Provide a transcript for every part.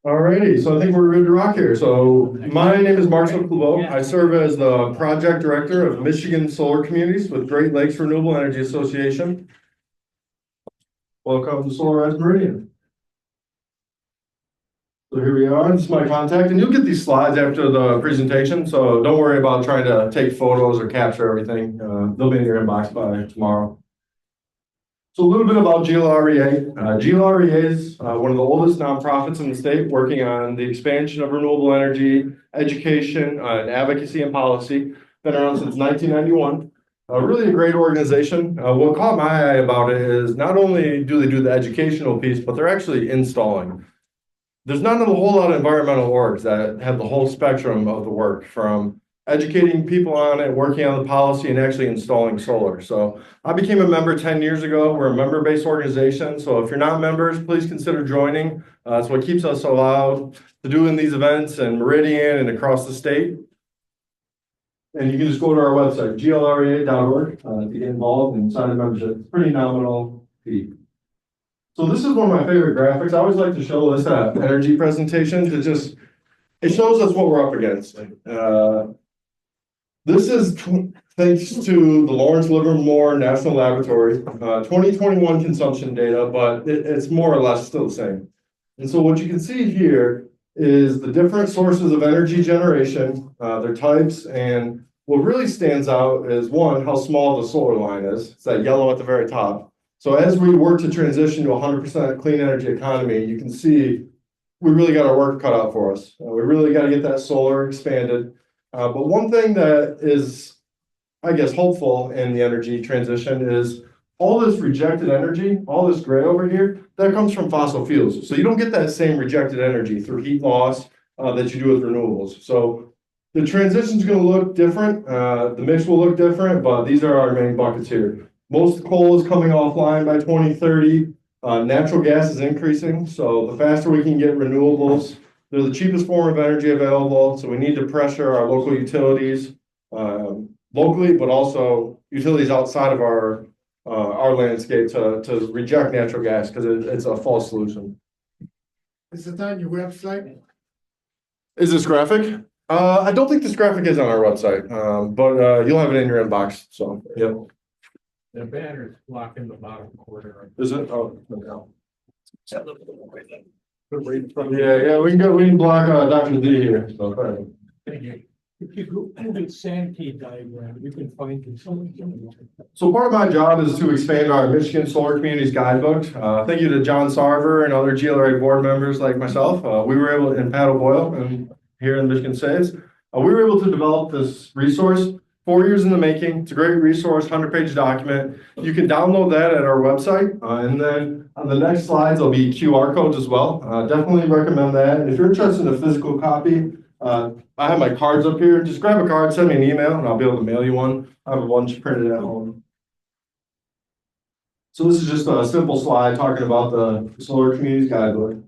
Alrighty, so I think we're ready to rock here. So my name is Marcel Clouveau. I serve as the project director of Michigan Solar Communities with Great Lakes Renewable Energy Association. Welcome to Solarize Meridian. So here we are, this is my contact, and you'll get these slides after the presentation, so don't worry about trying to take photos or capture everything. They'll be in your inbox by tomorrow. So a little bit about GLREA. GLREA is one of the oldest nonprofits in the state working on the expansion of renewable energy, education, and advocacy and policy. Been around since 1991. Really a great organization. What caught my eye about it is not only do they do the educational piece, but they're actually installing. There's not a whole lot of environmental orgs that have the whole spectrum of the work, from educating people on it, working on the policy, and actually installing solar. So I became a member 10 years ago. We're a member-based organization. So if you're not members, please consider joining. It's what keeps us allowed to do in these events in Meridian and across the state. And you can just go to our website, glrea.org, to get involved and sign a membership. It's pretty nominal fee. So this is one of my favorite graphics. I always like to show this at energy presentations. It shows us what we're up against. This is thanks to the Lawrence Livermore National Laboratory, 2021 consumption data, but it's more or less still the same. And so what you can see here is the different sources of energy generation, their types, and what really stands out is, one, how small the solar line is. It's that yellow at the very top. So as we work to transition to a 100% clean energy economy, you can see we really got our work cut out for us. We really got to get that solar expanded. But one thing that is, I guess, hopeful in the energy transition is all this rejected energy, all this gray over here, that comes from fossil fuels. So you don't get that same rejected energy through heat loss that you do with renewables. So the transition is going to look different. The mix will look different, but these are our main buckets here. Most coal is coming offline by 2030. Natural gas is increasing. So the faster we can get renewables, they're the cheapest form of energy available, so we need to pressure our local utilities locally, but also utilities outside of our landscape to reject natural gas because it's a false solution. Is it on your website? Is this graphic? I don't think this graphic is on our website, but you'll have it in your inbox. So, yep. The banner's blocking the bottom corner. Is it? Oh, okay. Yeah, we can block Dr. D here. So, right. Thank you. If you go to the Sankey diagram, you can find it. So part of my job is to expand our Michigan Solar Communities Guidebook. Thank you to John Sarver and other GLRA board members like myself. We were able, and Pat O'Boyle, and here in Michigan Saves, we were able to develop this resource. 4 years in the making. It's a great resource, 100-page document. You can download that at our website. And then on the next slides, there'll be QR codes as well. Definitely recommend that. And if you're interested in a physical copy, I have my cards up here. Just grab a card, send me an email, and I'll be able to mail you one. I have a bunch printed at home. So this is just a simple slide talking about the Solar Communities Guidebook.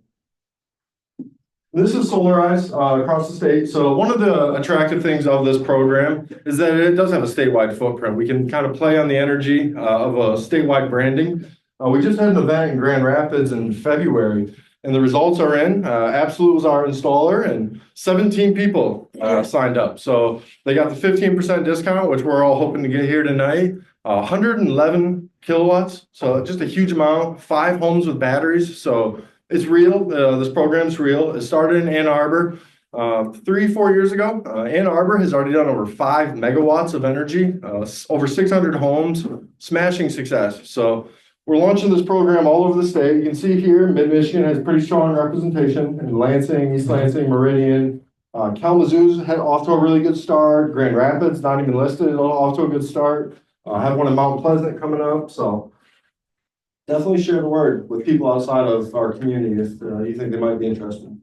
This is Solarize across the state. So one of the attractive things of this program is that it does have a statewide footprint. We can kind of play on the energy of a statewide branding. We just had an event in Grand Rapids in February, and the results are in. Absolute was our installer, and 17 people signed up. So they got the 15% discount, which we're all hoping to get here tonight. 111 kilowatts, so just a huge amount. 5 homes with batteries, so it's real. This program's real. It started in Ann Arbor 3-4 years ago. Ann Arbor has already done over 5 megawatts of energy, over 600 homes, smashing success. So we're launching this program all over the state. You can see here, Mid-Michigan has pretty strong representation in Lansing, East Lansing, Meridian. Kalamazoo's had off to a really good start. Grand Rapids, not even listed, off to a good start. I have one in Mount Pleasant coming up, so definitely share the word with people outside of our community if you think they might be interested.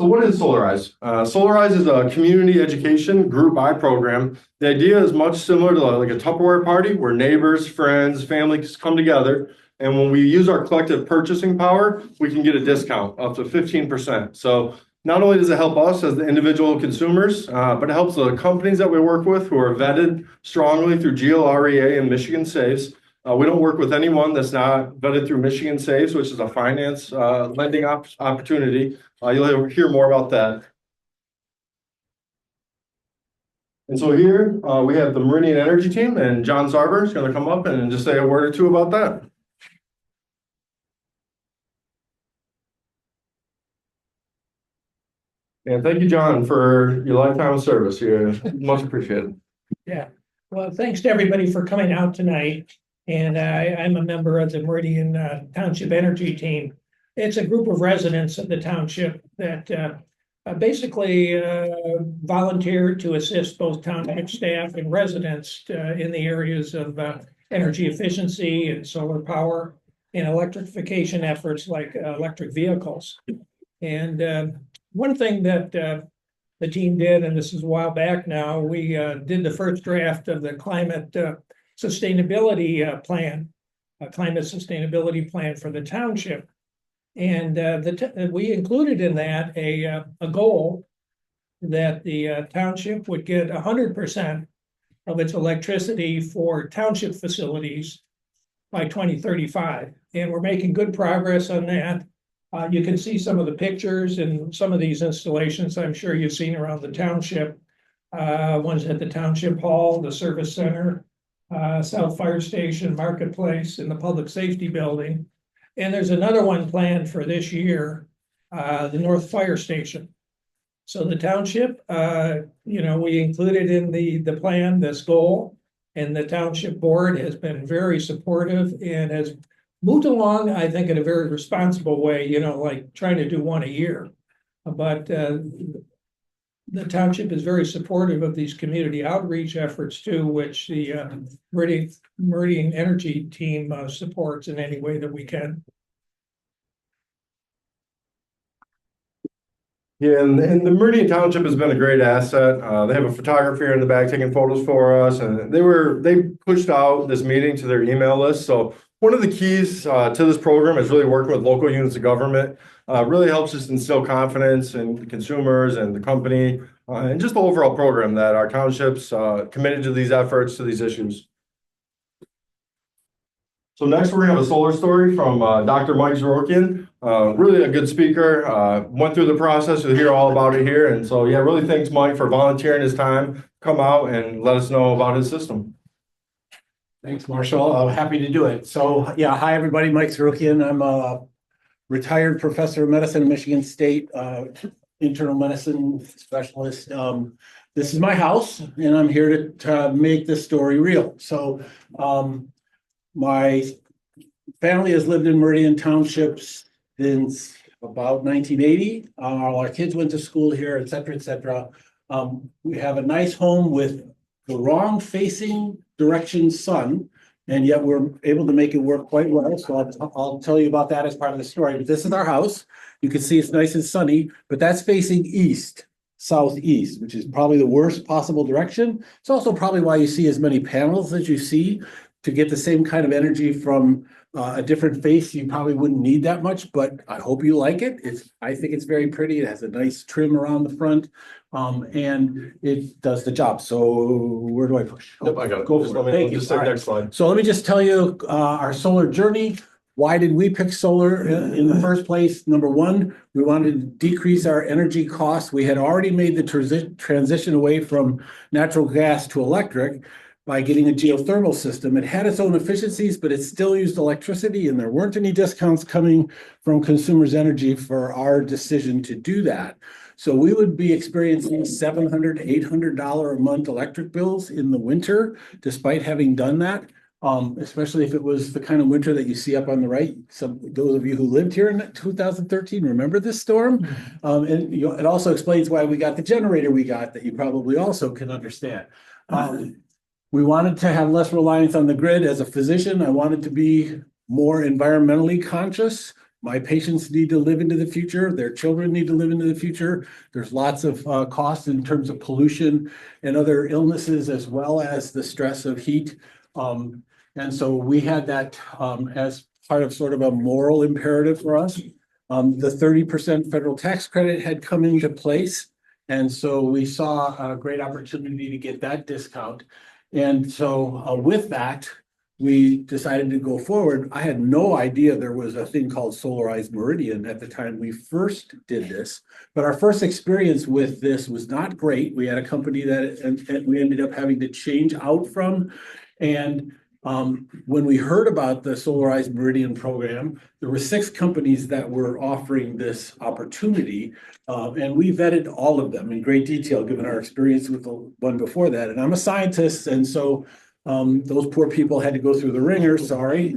So what is Solarize? Solarize is a community education group buy program. The idea is much similar to like a Tupperware party where neighbors, friends, families come together. And when we use our collective purchasing power, we can get a discount up to 15%. So not only does it help us as the individual consumers, but it helps the companies that we work with who are vetted strongly through GLREA and Michigan Saves. We don't work with anyone that's not vetted through Michigan Saves, which is a finance lending opportunity. You'll hear more about that. And so here we have the Meridian Energy team, and John Sarver is going to come up and just say a word or two about that. And thank you, John, for your lifetime of service here. Much appreciated. Yeah, well, thanks to everybody for coming out tonight. And I'm a member of the Meridian Township Energy Team. It's a group of residents of the township that basically volunteer to assist both township staff and residents in the areas of energy efficiency and solar power and electrification efforts like electric vehicles. And one thing that the team did, and this is a while back now, we did the first draft of the climate sustainability plan, a climate sustainability plan for the township. And we included in that a goal that the township would get 100% of its electricity for township facilities by 2035. And we're making good progress on that. You can see some of the pictures and some of these installations I'm sure you've seen around the township. One's at the Township Hall, the Service Center, South Fire Station, Marketplace, and the Public Safety Building. And there's another one planned for this year, the North Fire Station. So the township, we included in the plan this goal, and the township board has been very supportive and has moved along, I think, in a very responsible way, like trying to do one a year. But the township is very supportive of these community outreach efforts too, which the Meridian Energy team supports in any way that we can. Yeah, and the Meridian Township has been a great asset. They have a photographer in the back taking photos for us, and they pushed out this meeting to their email list. So one of the keys to this program is really working with local units of government. Really helps us instill confidence in the consumers and the company, and just the overall program that our townships committed to these efforts, to these issues. So next we're gonna have a solar story from Dr. Mike Zorokian. Really a good speaker, went through the process, you'll hear all about it here. And so, yeah, really thanks Mike for volunteering his time, come out and let us know about his system. Thanks, Marshall. I'm happy to do it. So, yeah, hi, everybody. Mike Zorokian. I'm a retired professor of medicine at Michigan State, internal medicine specialist. This is my house, and I'm here to make this story real. So, my family has lived in Meridian Township since about 1980. All our kids went to school here, et cetera, et cetera. We have a nice home with the wrong facing direction sun, and yet we're able to make it work quite well. So I'll tell you about that as part of the story. But this is our house. You can see it's nice and sunny, but that's facing east, southeast, which is probably the worst possible direction. It's also probably why you see as many panels as you see. To get the same kind of energy from a different face, you probably wouldn't need that much, but I hope you like it. I think it's very pretty. It has a nice trim around the front, and it does the job. So where do I push? Yep, I got it. Go for it. Thank you. Just take the next slide. So let me just tell you our solar journey. Why did we pick solar in the first place? Number one, we wanted to decrease our energy costs. We had already made the transition away from natural gas to electric by getting a geothermal system. It had its own efficiencies, but it still used electricity, and there weren't any discounts coming from consumers' energy for our decision to do that. So we would be experiencing $700 to $800 a month electric bills in the winter, despite having done that. Especially if it was the kind of winter that you see up on the right. Those of you who lived here in 2013 remember this storm. And it also explains why we got the generator we got, that you probably also can understand. We wanted to have less reliance on the grid. As a physician, I wanted to be more environmentally conscious. My patients need to live into the future. Their children need to live into the future. There's lots of costs in terms of pollution and other illnesses, as well as the stress of heat. And so we had that as part of sort of a moral imperative for us. The 30% federal tax credit had come into place. And so we saw a great opportunity to get that discount. And so with that, we decided to go forward. I had no idea there was a thing called Solarize Meridian at the time we first did this. But our first experience with this was not great. We had a company that we ended up having to change out from. And when we heard about the Solarize Meridian program, there were 6 companies that were offering this opportunity. And we vetted all of them in great detail, given our experience with the one before that. And I'm a scientist, and so those poor people had to go through the ringer, sorry.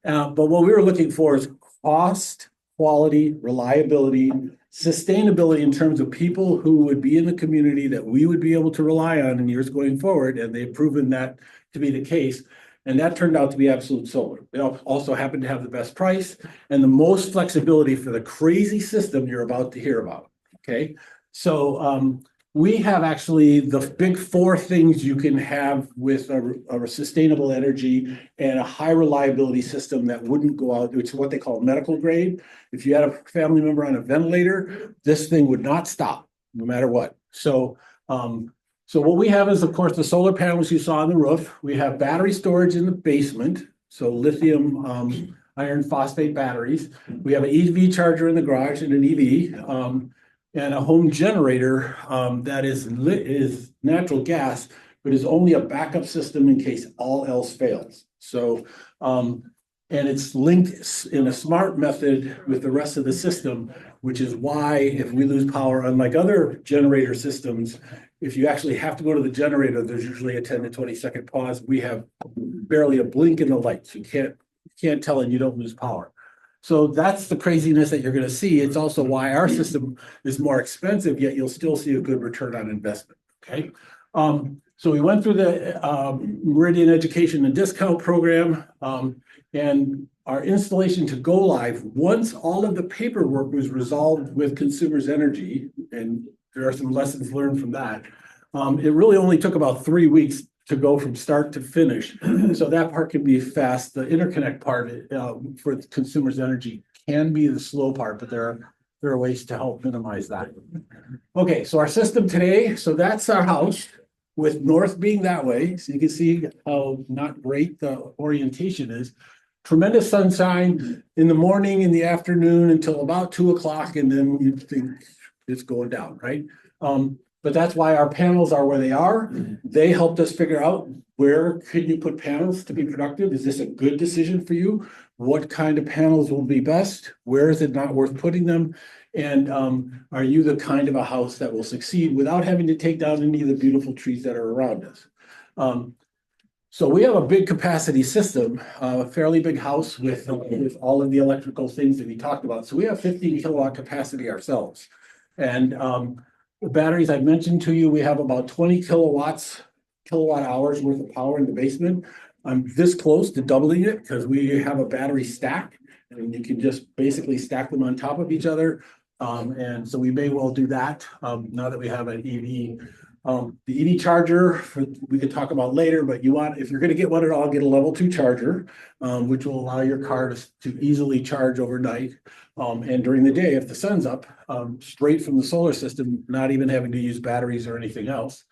But what we were looking for is cost, quality, reliability, sustainability in terms of people who would be in the community that we would be able to rely on in years going forward. And they've proven that to be the case. And that turned out to be Absolute Solar. They also happened to have the best price and the most flexibility for the crazy system you're about to hear about. Okay. So we have actually the big 4 things you can have with a sustainable energy and a high reliability system that wouldn't go out, which is what they call medical grade. If you had a family member on a ventilator, this thing would not stop no matter what. So what we have is, of course, the solar panels you saw on the roof. We have battery storage in the basement, so lithium iron phosphate batteries. We have an EV charger in the garage and an EV. And a home generator that is natural gas, but is only a backup system in case all else fails. So, and it's linked in a smart method with the rest of the system, which is why if we lose power, unlike other generator systems, if you actually have to go to the generator, there's usually a 10 to 20 second pause. We have barely a blink in the lights. You can't tell and you don't lose power. So that's the craziness that you're going to see. It's also why our system is more expensive, yet you'll still see a good return on investment. Okay. So we went through the Meridian Education and Discount Program, and our installation to go live, once all of the paperwork was resolved with Consumers Energy, and there are some lessons learned from that, it really only took about 3 weeks to go from start to finish. So that part can be fast. The interconnect part for Consumers Energy can be the slow part, but there are ways to help minimize that. Okay, so our system today, so that's our house with north being that way. So you can see how not great the orientation is. Tremendous sunshine in the morning, in the afternoon until about 2 o'clock, and then you think it's going down, right? But that's why our panels are where they are. They helped us figure out where could you put panels to be productive? Is this a good decision for you? What kind of panels will be best? Where is it not worth putting them? And are you the kind of a house that will succeed without having to take down any of the beautiful trees that are around us? So we have a big capacity system, a fairly big house with all of the electrical things that we talked about. So we have 15 kilowatt capacity ourselves. And the batteries I mentioned to you, we have about 20 kilowatt hours worth of power in the basement. I'm this close to doubling it because we have a battery stack and you can just basically stack them on top of each other. And so we may well do that now that we have an EV. The EV charger, we could talk about later, but if you're going to get one at all, get a level 2 charger, which will allow your car to easily charge overnight. And during the day, if the sun's up, straight from the solar system, not even having to use batteries or anything else.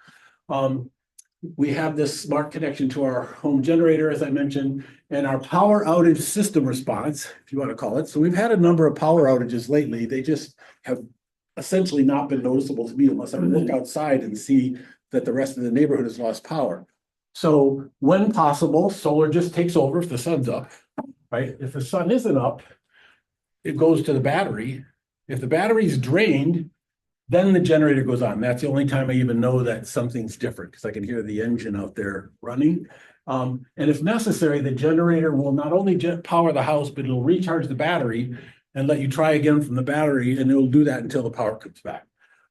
We have this smart connection to our home generator, as I mentioned, and our power outage system response, if you want to call it. So we've had a number of power outages lately. They just have essentially not been noticeable to me unless I look outside and see that the rest of the neighborhood has lost power. So when possible, solar just takes over if the sun's up, right? If the sun isn't up, it goes to the battery. If the battery's drained, then the generator goes on. That's the only time I even know that something's different because I can hear the engine out there running. And if necessary, the generator will not only power the house, but it'll recharge the battery and let you try again from the battery, and it'll do that until the power comes back.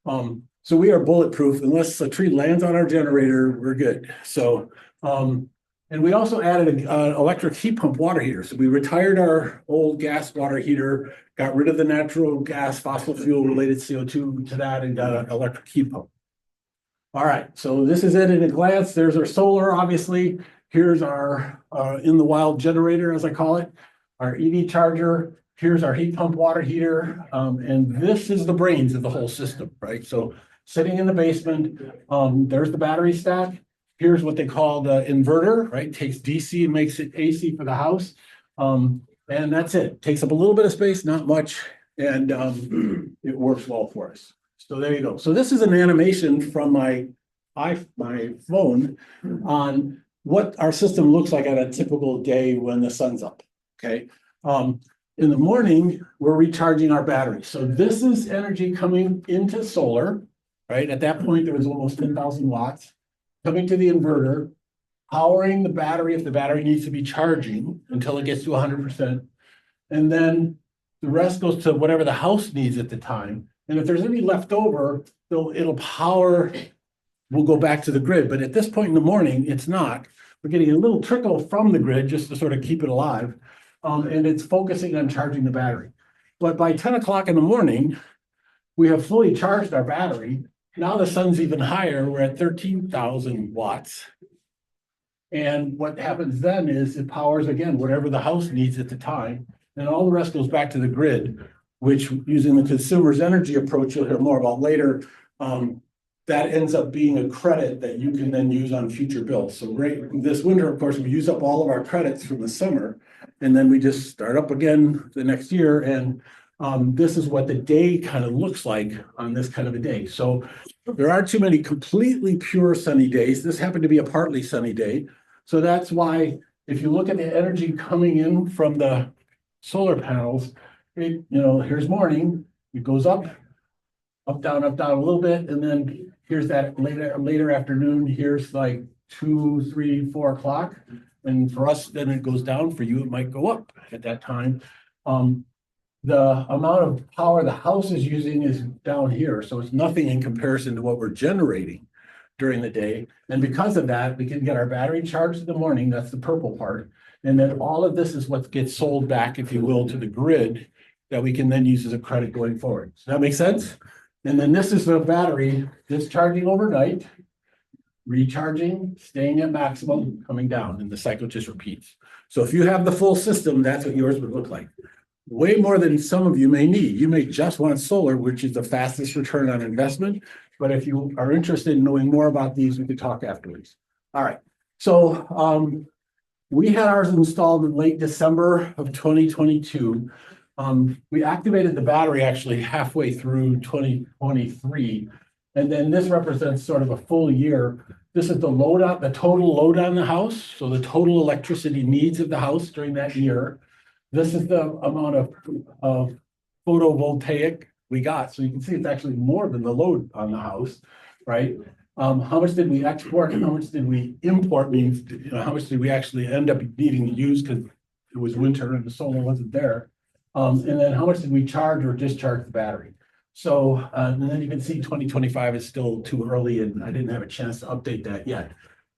So we are bulletproof. Unless a tree lands on our generator, we're good. So, and we also added an electric heat pump water heater. So we retired our old gas water heater, got rid of the natural gas, fossil fuel related CO2 to that, and got an electric heat pump. All right, so this is it in a glance. There's our solar, obviously. Here's our in the wild generator, as I call it, our EV charger. Here's our heat pump water heater. And this is the brains of the whole system, right? So sitting in the basement, there's the battery stack. here's what they call the inverter, right? Takes DC and makes it AC for the house. And that's it. Takes up a little bit of space, not much, and it works well for us. So there you go. So this is an animation from my phone on what our system looks like on a typical day when the sun's up. Okay. In the morning, we're recharging our battery. So this is energy coming into solar, right? At that point, there was almost 10,000 watts coming to the inverter, powering the battery if the battery needs to be charging until it gets to 100%. And then the rest goes to whatever the house needs at the time. And if there's any left over, it'll power, we'll go back to the grid. But at this point in the morning, it's not. We're getting a little trickle from the grid just to sort of keep it alive. And it's focusing on charging the battery. But by 10 o'clock in the morning, we have fully charged our battery. Now the sun's even higher. We're at 13,000 watts. And what happens then is it powers, again, whatever the house needs at the time. And all the rest goes back to the grid, which, using the consumer's energy approach you'll hear more about later, that ends up being a credit that you can then use on future bills. So this winter, of course, we use up all of our credits from the summer, and then we just start up again the next year. And this is what the day kind of looks like on this kind of a day. So there aren't too many completely pure sunny days. This happened to be a partly sunny day. So that's why if you look at the energy coming in from the solar panels, here's morning, it goes up, down a little bit, and then here's that later afternoon. Here's like 2, 3, 4 o'clock, and for us, then it goes down. For you, it might go up at that time. The amount of power the house is using is down here, so it's nothing in comparison to what we're generating during the day. And because of that, we can get our battery charged in the morning. That's the purple part, and then all of this is what gets sold back, if you will, to the grid that we can then use as a credit going forward. Does that make sense? And then this is the battery discharging overnight, recharging, staying at maximum, coming down, and the cycle just repeats. So if you have the full system, that's what yours would look like. Way more than some of you may need. You may just want solar, which is the fastest return on investment. But if you are interested in knowing more about these, we could talk afterwards. All right. So we had ours installed in late December of 2022. We activated the battery actually halfway through 2023. And then this represents sort of a full year. This is the total load on the house. So the total electricity needs of the house during that year. This is the amount of photovoltaic we got. So you can see it's actually more than the load on the house, right? How much did we export? How much did we import? Means, how much did we actually end up needing to use because it was winter and the solar wasn't there? And then how much did we charge or discharge the battery? So, and then you can see 2025 is still too early, and I didn't have a chance to update that yet.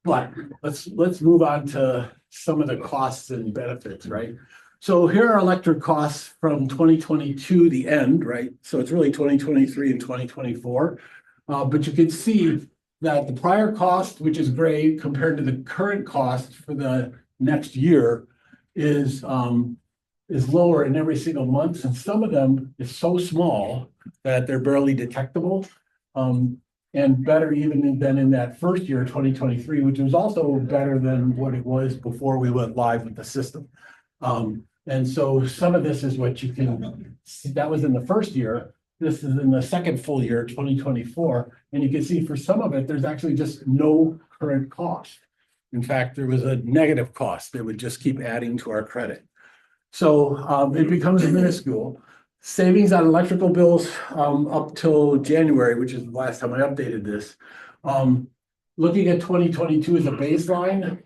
But let's move on to some of the costs and benefits, right? So here are electric costs from 2022, the end, right? So it's really 2023 and 2024. But you can see that the prior cost, which is gray, compared to the current cost for the next year is lower in every single month. And some of them is so small that they're barely detectable. And better even than in that first year, 2023, which was also better than what it was before we went live with the system. And so some of this is what you can see. That was in the first year. This is in the second full year, 2024. And you can see for some of it, there's actually just no current cost. In fact, there was a negative cost that would just keep adding to our credit. So it becomes minuscule. Savings on electrical bills up till January, which is the last time I updated this. Looking at 2022 as a baseline,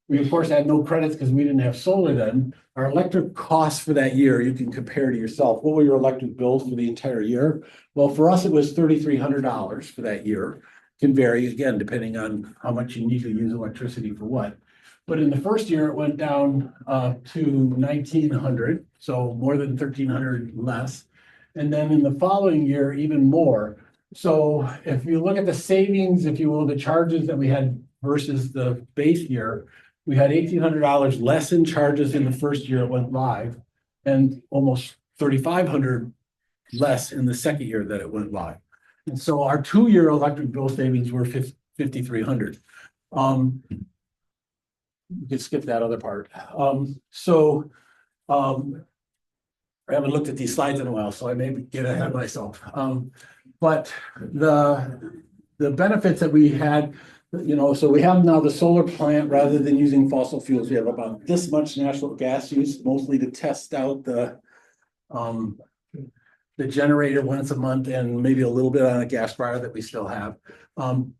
we of course had no credits because we didn't have solar then. Our electric costs for that year, you can compare to yourself. What were your electric bills for the entire year? Well, for us, it was $3,300 for that year. Can vary again, depending on how much you need to use electricity for what. But in the first year, it went down to $1,900, so more than $1,300 less. And then in the following year, even more. So if you look at the savings, if you will, the charges that we had versus the base year, we had $1,800 less in charges in the first year it went live, and almost $3,500 less in the second year that it went live. And so our 2-year electric bill savings were $5,300. You can skip that other part. I haven't looked at these slides in a while, so I may get ahead of myself. But the benefits that we had, so we have now the solar plant, rather than using fossil fuels, we have about this much natural gas use, mostly to test out the generator once a month and maybe a little bit on a gas fryer that we still have.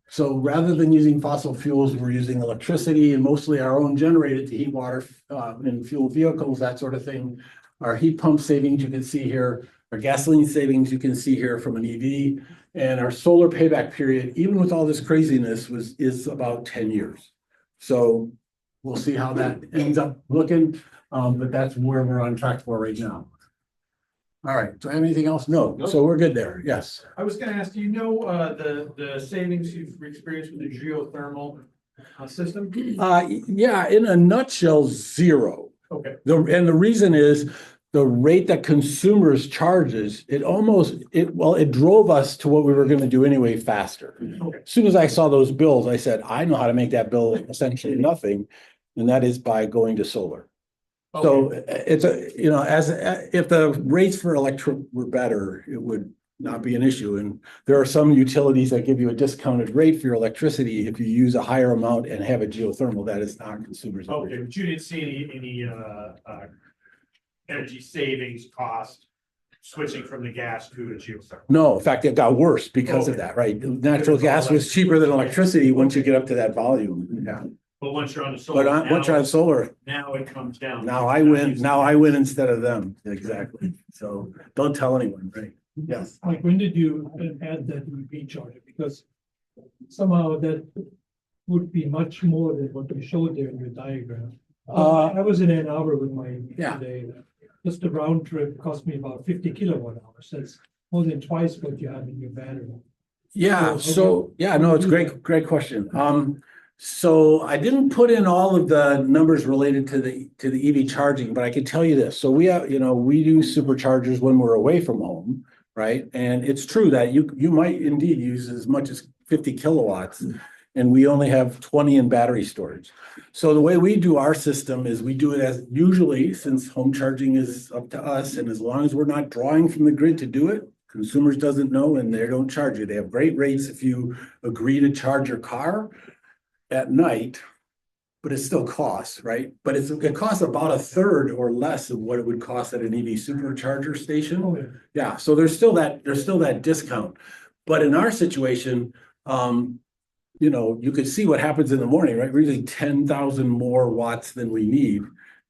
So rather than using fossil fuels, we're using electricity and mostly our own generator to heat water and fuel vehicles, that sort of thing. Our heat pump savings you can see here, our gasoline savings you can see here from an EV, and our solar payback period, even with all this craziness, is about 10 years. So we'll see how that ends up looking, but that's where we're on track for right now. All right, do I have anything else? No, so we're good there, yes. I was gonna ask, do you know, the savings you've experienced with the geothermal system? Yeah, in a nutshell, zero. Okay. And the reason is the rate that consumers charges, it drove us to what we were going to do anyway faster. Okay. As soon as I saw those bills, I said, I know how to make that bill essentially nothing, and that is by going to solar. So it's if the rates for electric were better, it would not be an issue. And there are some utilities that give you a discounted rate for your electricity if you use a higher amount and have a geothermal. That is not consumers. Okay, but you didn't see any energy savings cost switching from the gas to a geothermal? No, in fact, it got worse because of that, right? Natural gas was cheaper than electricity once you get up to that volume. Yeah. But once you're on the solar. But once you're on solar, Now it comes down. now I win instead of them. Exactly. So don't tell anyone, right? Yes. Like, when did you add that EV charger? Because somehow that would be much more than what you showed there in your diagram. I was in Ann Arbor with my EV Yeah. today. Just a round trip cost me about 50 kilowatt hours. That's more than twice what you have in your battery. Yeah, so, no, it's great question. So I didn't put in all of the numbers related to the EV charging, but I can tell you this. So we have, we do superchargers when we're away from home, right? And it's true that you might indeed use as much as 50 kilowatts, and we only have 20 in battery storage. So the way we do our system is we do it as usually, since home charging is up to us, and as long as we're not drawing from the grid to do it, consumers doesn't know and they don't charge you. They have great rates if you agree to charge your car at night, but it still costs, right? But it costs about a third or less of what it would cost at an EV supercharger station. Oh, yeah. Yeah, so there's still that discount. But in our situation, you could see what happens in the morning, right? We're using 10,000 more watts than we need.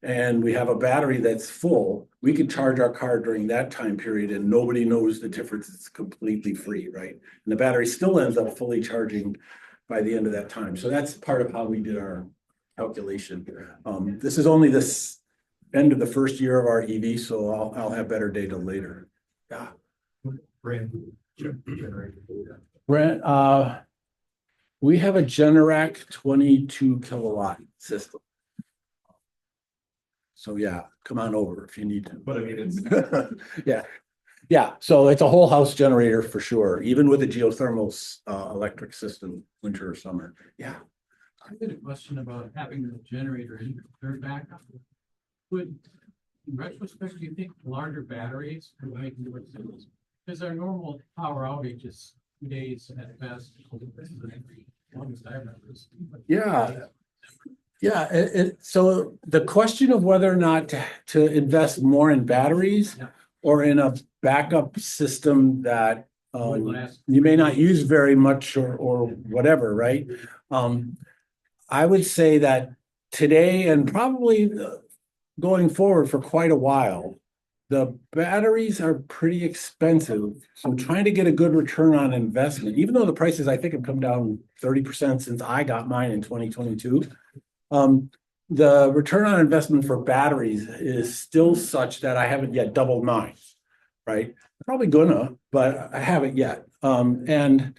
And we have a battery that's full. We could charge our car during that time period and nobody knows the difference. It's completely free, right? And the battery still ends up fully charging by the end of that time. So that's part of how we did our calculation. This is only this end of the first year of our EV, so I'll have better data later. Yeah. Brent, we have a Generac 22 kilowatt system. So yeah, come on over if you need to. But I mean, it's. Yeah, so it's a whole house generator for sure, even with a geothermal electric system, winter or summer. Yeah. I had a question about having the generator in third backup. Would, in retrospect, do you think larger batteries would make more sense? Because our normal power outage is 2 days at best. Longest I remember. Yeah. So the question of whether or not to invest more in batteries or in a backup system that you may not use very much or whatever, right? I would say that today and probably going forward for quite a while, the batteries are pretty expensive. So trying to get a good return on investment, even though the prices I think have come down 30% since I got mine in 2022, the return on investment for batteries is still such that I haven't yet doubled mine, right? Probably gonna, but I haven't yet. And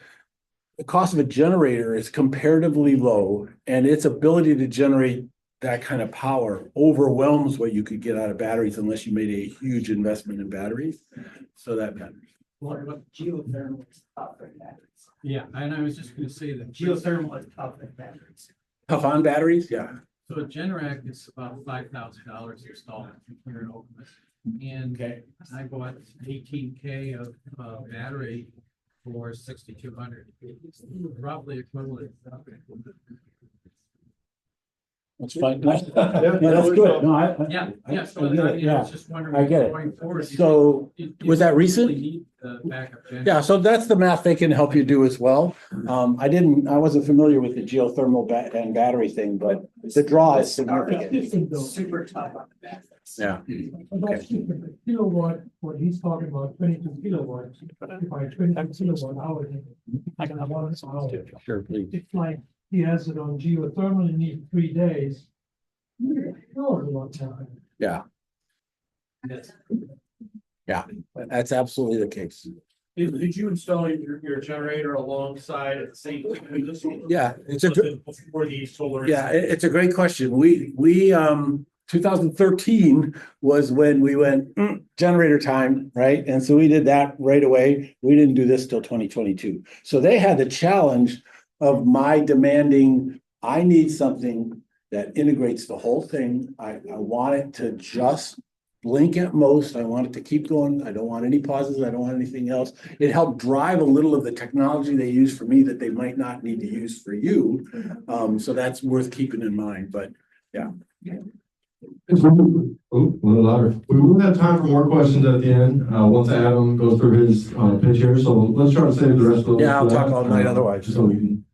the cost of a generator is comparatively low, and its ability to generate that kind of power overwhelms what you could get out of batteries unless you made a huge investment in batteries. So that matters. What geothermal is top for batteries? Yeah, and I was just gonna say that. Geothermal is tough than batteries. Tough on batteries, yeah. So a Generac is about $5,000 installed here in Okemos. And I bought 18K of battery for 6,200. Roughly equivalent. That's fine. No, that's good. No, Yeah, so I get it, I yeah. was just wondering. I get it. Going forward, So, was that recent? really need the backup generator. Yeah, so that's the math they can help you do as well. I wasn't familiar with the geothermal and battery thing, but the draw is significant. Super tough on the batteries. Yeah. About the kilowatt, what he's talking about, 22 kilowatts, by 22 kilowatt hours. I can have one hour. Sure, please. It's like he has it on geothermal, you need 3 days. Oh, a lot time. Yeah. Yeah, that's absolutely the case. Did you install your generator alongside at the same time? Yeah, it's a good, Before the solar. yeah, it's a great question. We 2013 was when we went generator time, right? And so we did that right away. We didn't do this till 2022. So they had the challenge of my demanding, I need something that integrates the whole thing. I want it to just blink at most. I want it to keep going. I don't want any pauses. I don't want anything else. It helped drive a little of the technology they use for me that they might not need to use for you. So that's worth keeping in mind, but yeah. Oh, a little louder. We will have time for more questions at the end, once Adam goes through his, pitch here, so let's try to save the rest of those. Yeah, I'll for talk that, all night otherwise. Just so we can.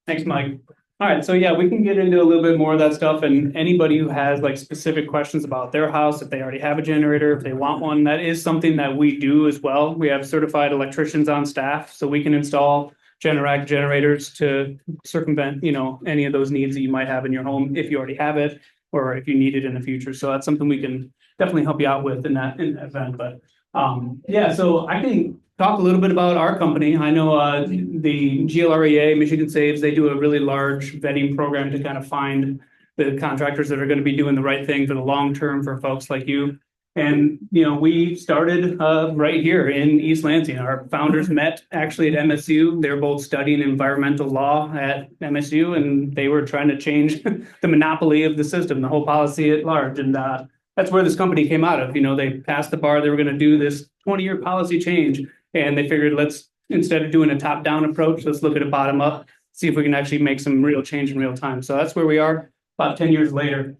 Thanks, Mike. All right, so yeah, we can get into a little bit more of that stuff, and anybody who has like specific questions about their house, if they already have a generator, if they want one, that is something that we do as well. We have certified electricians on staff, so we can install Generac generators to circumvent, any of those needs that you might have in your home if you already have it, or if you need it in the future. So that's something we can definitely help you out with in that event. But yeah, so I can talk a little bit about our company. I know the GLREA, Michigan Saves, they do a really large vetting program to kind of find the contractors that are going to be doing the right thing for the long term for folks like you. And, we started right here in East Lansing. Our founders met actually at MSU. They're both studying environmental law at MSU, and they were trying to change the monopoly of the system, the whole policy at large. And that's where this company came out of. They passed the bar. They were going to do this 20-year policy change. And they figured, instead of doing a top-down approach, let's look at a bottom-up, see if we can actually make some real change in real time. So that's where we are about 10 years later.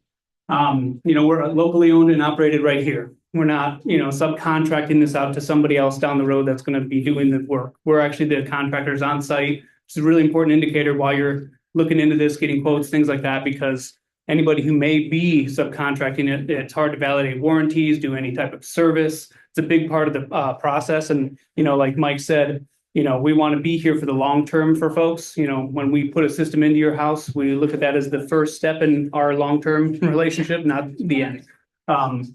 We're locally owned and operated right here. We're not, subcontracting this out to somebody else down the road that's going to be doing the work. We're actually the contractors on site. It's a really important indicator while you're looking into this, getting quotes, things like that, because anybody who may be subcontracting it, it's hard to validate warranties, do any type of service. It's a big part of the process. And, like Mike said, we want to be here for the long term for folks. When we put a system into your house, we look at that as the first step in our long-term relationship, not the end.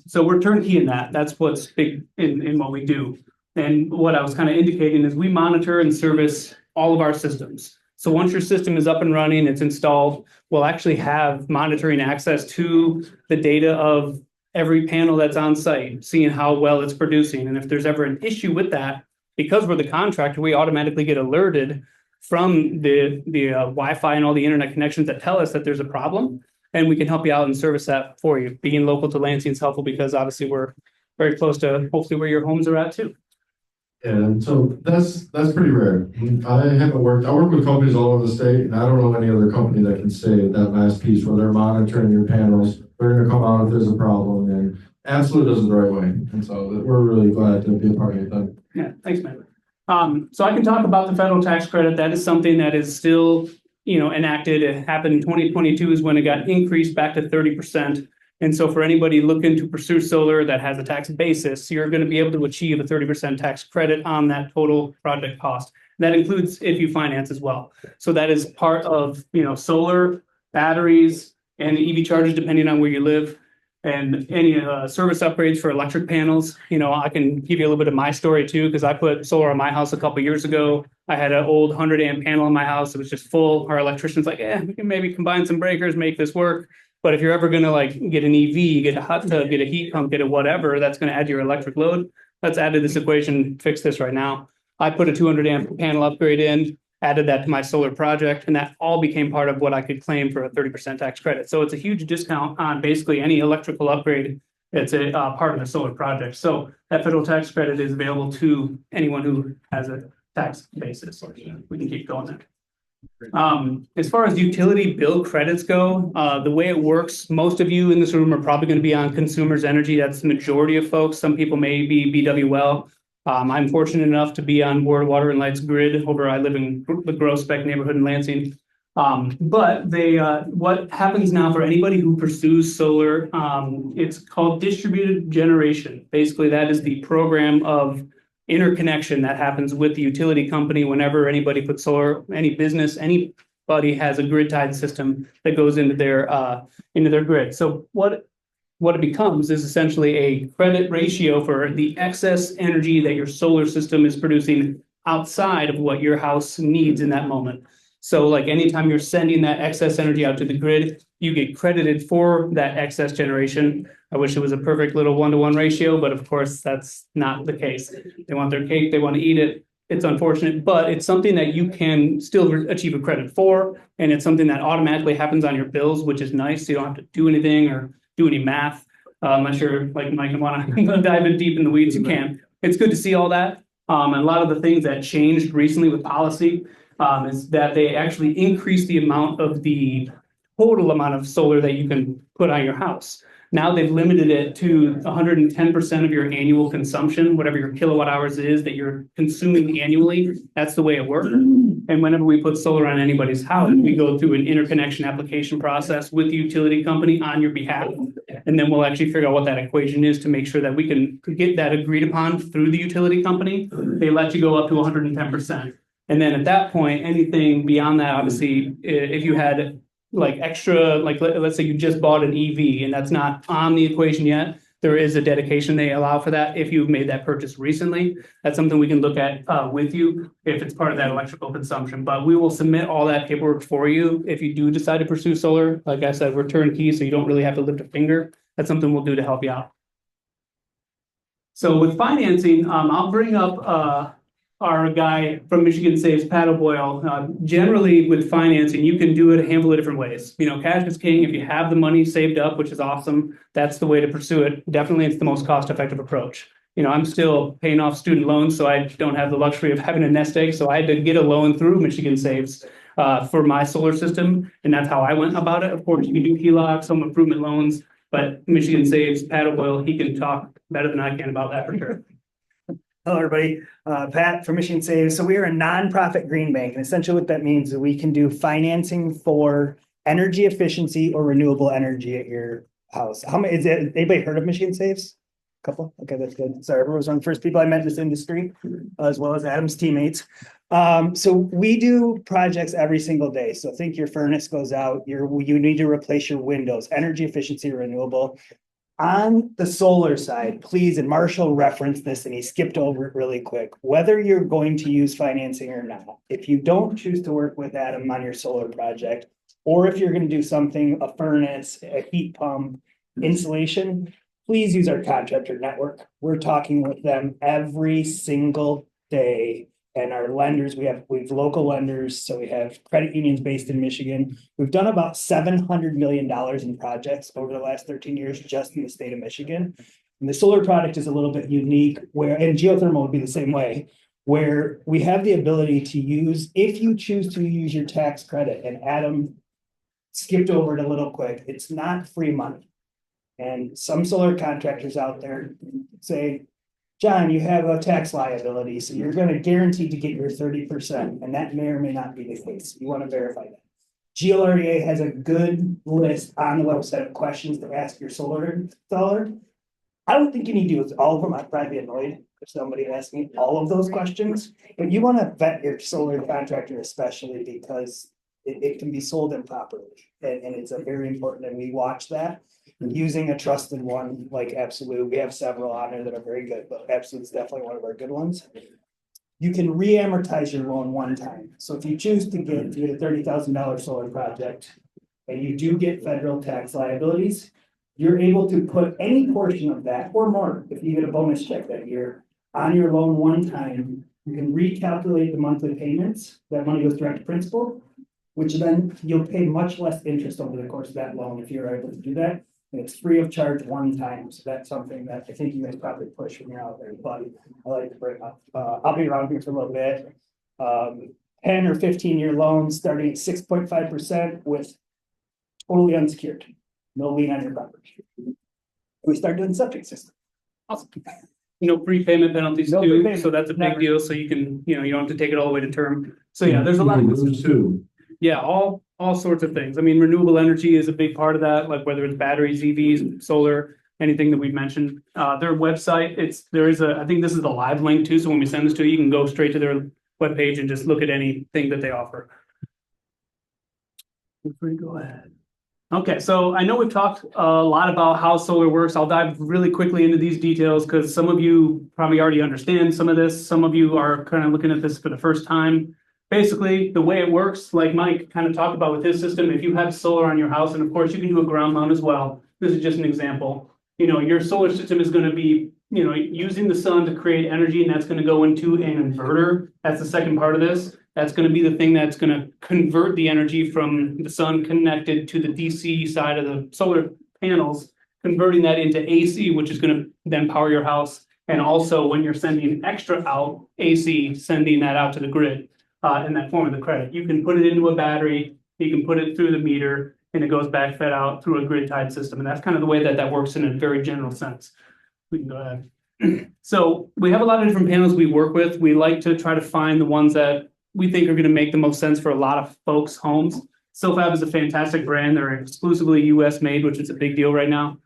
So we're turnkey in that. That's what's big in what we do. And what I was kind of indicating is we monitor and service all of our systems. So once your system is up and running, it's installed, we'll actually have monitoring access to the data of every panel that's on site, seeing how well it's producing. And if there's ever an issue with that, because we're the contractor, we automatically get alerted from the Wi-Fi and all the internet connections that tell us that there's a problem, and we can help you out and service that for you. Being local to Lansing is helpful because obviously we're very close to hopefully where your homes are at too. And so that's pretty rare. I work with companies all over the state, and I don't know any other company that can say that last piece where they're monitoring your panels. They're going to come out if there's a problem, and absolutely does it the right way. And so we're really glad to be a part of it. Yeah, thanks, man. So I can talk about the federal tax credit. That is something that is still, enacted. It happened in 2022 is when it got increased back to 30%. And so for anybody looking to pursue solar that has a tax basis, you're going to be able to achieve a 30% tax credit on that total project cost. That includes if you finance as well. So that is part of, solar, batteries, and EV chargers, depending on where you live, and any service upgrades for electric panels. I can give you a little bit of my story too, because I put solar on my house a couple of years ago. I had an old 100-amp panel in my house. It was just full. Our electrician's like, we can maybe combine some breakers, make this work. But if you're ever going to get an EV, get a hot tub, get a heat pump, get a whatever, that's going to add to your electric load. Let's add to this equation, fix this right now. I put a 200-amp panel upgrade in. added that to my solar project, and that all became part of what I could claim for a 30% tax credit. So it's a huge discount on basically any electrical upgrade. It's a part of the solar project. So that federal tax credit is available to anyone who has a tax basis. We can keep going there. As far as utility bill credits go, the way it works, most of you in this room are probably going to be on consumers energy. That's the majority of folks. Some people may be BWL. I'm fortunate enough to be on board Water and Lights grid over. I live in the Groesbeck neighborhood in Lansing. But what happens now for anybody who pursues solar, it's called distributed generation. Basically, that is the program of interconnection that happens with the utility company whenever anybody puts solar, any business, anybody has a grid tied system that goes into their grid. So what it becomes is essentially a credit ratio for the excess energy that your solar system is producing outside of what your house needs in that moment. So like anytime you're sending that excess energy out to the grid, you get credited for that excess generation. I wish it was a perfect little 1-to-1 ratio, but of course that's not the case. They want their cake, they want to eat it. It's unfortunate, but it's something that you can still achieve a credit for. And it's something that automatically happens on your bills, which is nice. So you don't have to do anything or do any math. I'm not sure, like Mike, you want to dive in deep in the weeds, you can. It's good to see all that. And a lot of the things that changed recently with policy is that they actually increased the amount of the total amount of solar that you can put on your house. Now they've limited it to 110% of your annual consumption, whatever your kilowatt hours is that you're consuming annually. That's the way it works. And whenever we put solar on anybody's house, we go through an interconnection application process with the utility company on your behalf. And then we'll actually figure out what that equation is to make sure that we can get that agreed upon through the utility company. They let you go up to 110%. And then at that point, anything beyond that, obviously, if you had like extra, like let's say you just bought an EV and that's not on the equation yet, there is a dedication they allow for that. If you've made that purchase recently, that's something we can look at with you if it's part of that electrical consumption. But we will submit all that paperwork for you if you do decide to pursue solar. Like I said, we're turnkey, so you don't really have to lift a finger. That's something we'll do to help you out. So with financing, I'll bring up our guy from Michigan Saves, Pat O'Boyle. Generally with financing, you can do it a handful of different ways. You know, cash is king. If you have the money saved up, which is awesome, that's the way to pursue it. Definitely, it's the most cost-effective approach. You know, I'm still paying off student loans, so I don't have the luxury of having a nest egg. So I had to get a loan through Michigan Saves for my solar system, and that's how I went about it. Of course, you can do HELOCs, home improvement loans, but Michigan Saves, Pat O'Boyle, he can talk better than I can about that for sure. Hello, everybody. Pat from Michigan Saves. So we are a nonprofit green bank, and essentially what that means is we can do financing for energy efficiency or renewable energy at your house. How many is it? Anybody heard of Michigan Saves? A couple. Okay, that's good. Sorry, everyone was one of the first people I met in this industry, as well as Adam's teammates. So we do projects every single day. So think your furnace goes out. You need to replace your windows. Energy efficiency, renewable. On the solar side, please, and Marshall referenced this and he skipped over it really quick, whether you're going to use financing or not, if you don't choose to work with Adam on your solar project, or if you're going to do something, a furnace, a heat pump, insulation, please use our contractor network. We're talking with them every single day. And our lenders, we've local lenders, so we have credit unions based in Michigan. We've done about $700 million in projects over the last 13 years just in the state of Michigan. And the solar product is a little bit unique and geothermal would be the same way, where we have the ability to use, if you choose to use your tax credit, and Adam skipped over it a little quick, it's not free money. And some solar contractors out there say, John, you have a tax liability, so you're going to guarantee to get your 30%, and that may or may not be the case. You want to verify that. GLREA has a good list on the website of questions to ask your solar installer. I don't think you need to use all of them. I'd probably be annoyed if somebody asked me all of those questions, but you want to vet your solar contractor, especially because it can be sold improperly, and it's a very important, and we watch that. Using a trusted one like Absolute, we have several on there that are very good, but Absolute is definitely one of our good ones. You can re-amortize your loan one time. So if you choose to get a $30,000 solar project and you do get federal tax liabilities, you're able to put any portion of that or more, if you get a bonus check that year, on your loan one time You can recalculate the monthly payments. That money goes direct to principal, which then you'll pay much less interest over the course of that loan if you're able to do that. And it's free of charge one time. So that's something that I think you guys probably push when you're out there, but I like to bring up. I'll be around here for a little bit. 10 or 15-year loans starting at 6.5% with totally unsecured, no lien on your property. We start doing septic system. Awesome. No prepayment penalties No too, prepayment, so that's a big never. deal, so you can, you don't have to take it all the way to term. So yeah, there's a lot of, Too. yeah, all sorts of things. I mean, renewable energy is a big part of that, like whether it's batteries, EVs, solar, anything that we've mentioned. Their website, I think this is a live link too, so when we send this to you, you can go straight to their webpage and just look at anything that they offer. Feel free to go ahead. Okay, so I know we've talked a lot about how solar works. I'll dive really quickly into these details because some of you probably already understand some of this. Some of you are kind of looking at this for the first time. Basically, the way it works, like Mike kind of talked about with his system, if you have solar on your house, and of course you can do a ground mount as well. This is just an example. Your solar system is going to be, using the sun to create energy, and that's going to go into an inverter. That's the second part of this. That's going to be the thing that's going to convert the energy from the sun connected to the DC side of the solar panels, converting that into AC, which is going to then power your house. And also when you're sending extra out AC, sending that out to the grid in that form of the credit. You can put it into a battery, you can put it through the meter, and it goes back fed out through a grid tied system. And that's kind of the way that works in a very general sense. We can go ahead. So we have a lot of different panels we work with. We like to try to find the ones that we think are going to make the most sense for a lot of folks' homes. SoFab is a fantastic brand. They're exclusively US made, which is a big deal right now.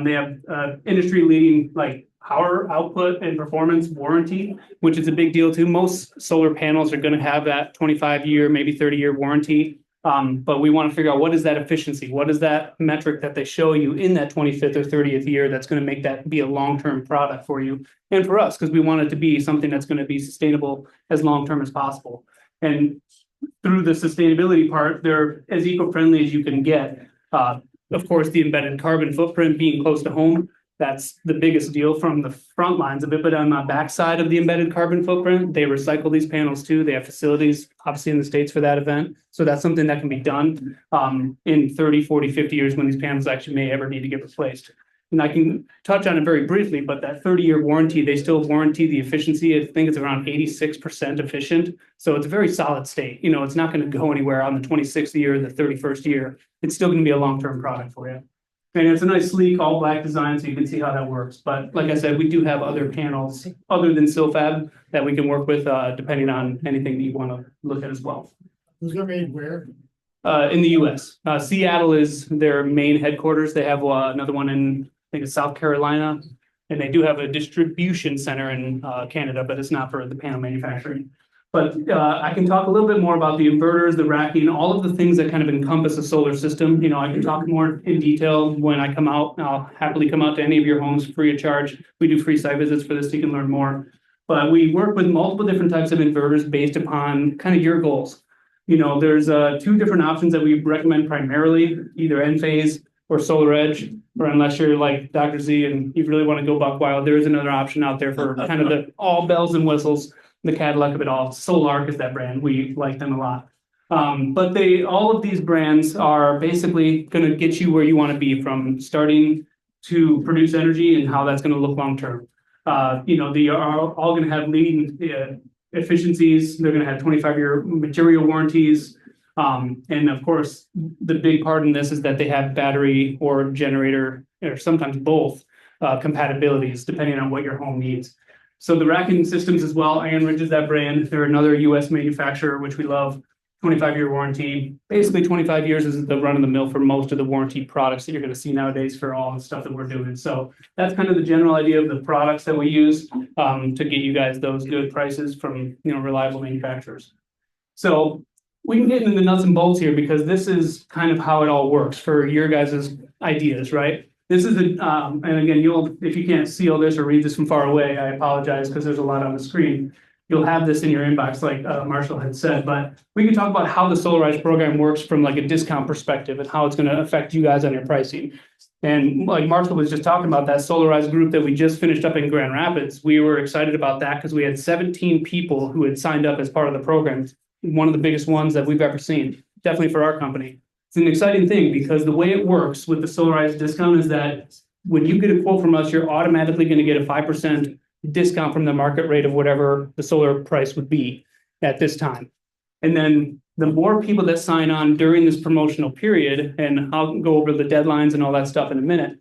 They have industry leading power output and performance warranty, which is a big deal too. Most solar panels are going to have that 25-year, maybe 30-year warranty. But we want to figure out what is that efficiency? What is that metric that they show you in that 25th or 30th year that's going to make that be a long-term product for you and for us, because we want it to be something that's going to be sustainable as long-term as possible. And through the sustainability part, they're as eco-friendly as you can get. Of course, the embedded carbon footprint being close to home, that's the biggest deal from the front lines of it. But on the backside of the embedded carbon footprint, they recycle these panels too. They have facilities, obviously in the States for that event. So that's something that can be done in 30, 40, 50 years when these panels actually may ever need to get replaced. And I can touch on it very briefly, but that 30-year warranty, they still warranty the efficiency. I think it's around 86% efficient. So it's a very solid state. It's not going to go anywhere on the 26th year, the 31st year. It's still going to be a long-term product for you. And it's a nice sleek all black design, so you can see how that works. But like I said, we do have other panels other than SoFab that we can work with depending on anything that you want to look at as well. Those are made where? In the US. Seattle is their main headquarters. They have another one in, I think it's South Carolina. And they do have a distribution center in Canada, but it's not for the panel manufacturing. But I can talk a little bit more about the inverters, the racking, all of the things that kind of encompass a solar system. I can talk more in detail when I come out. I'll happily come out to any of your homes free of charge. We do free site visits for this, so you can learn more. But we work with multiple different types of inverters based upon kind of your goals. There's two different options that we recommend primarily, either Enphase or SolarEdge, or unless you're like Dr. Z and you really want to go buck wild, there is another option out there for kind of the all bells and whistles. The Cadillac of it all. Solark is that brand. We like them a lot. But all of ththese brands are basically going to get you where you want to be, from starting to produce energy and how that's going to look long term. They are all going to have leading efficiencies. They're going to have 25-year material warranties. And of course, the big part in this is that they have battery or generator, or sometimes both, compatibilities depending on what your home needs. So the racking systems as well, Iron Ridge is that brand. They're another US manufacturer, which we love. 25-year warranty. Basically 25 years is the run of the mill for most of the warranty products that you're going to see nowadays for all the stuff that we're doing. So that's kind of the general idea of the products that we use to get you guys those good prices from reliable manufacturers. So we can get into the nuts and bolts here, because this is kind of how it all works for your guys' ideas, right? This is and again, if you can't see all this or read this from far away, I apologize because there's a lot on the screen. you'll have this in your inbox, like Marshall had said, but we can talk about how the Solarize program works from like a discount perspective and how it's going to affect you guys on your pricing. And like Marshall was just talking about, that Solarize group that we just finished up in Grand Rapids, we were excited about that because we had 17 people who had signed up as part of the program. One of the biggest ones that we've ever seen, definitely for our company. It's an exciting thing because the way it works with the Solarize discount is that when you get a quote from us, you're automatically going to get a 5% discount from the market rate of whatever the solar price would be at this time. And then the more people that sign on during this promotional period, and I'll go over the deadlines and all that stuff in a minute,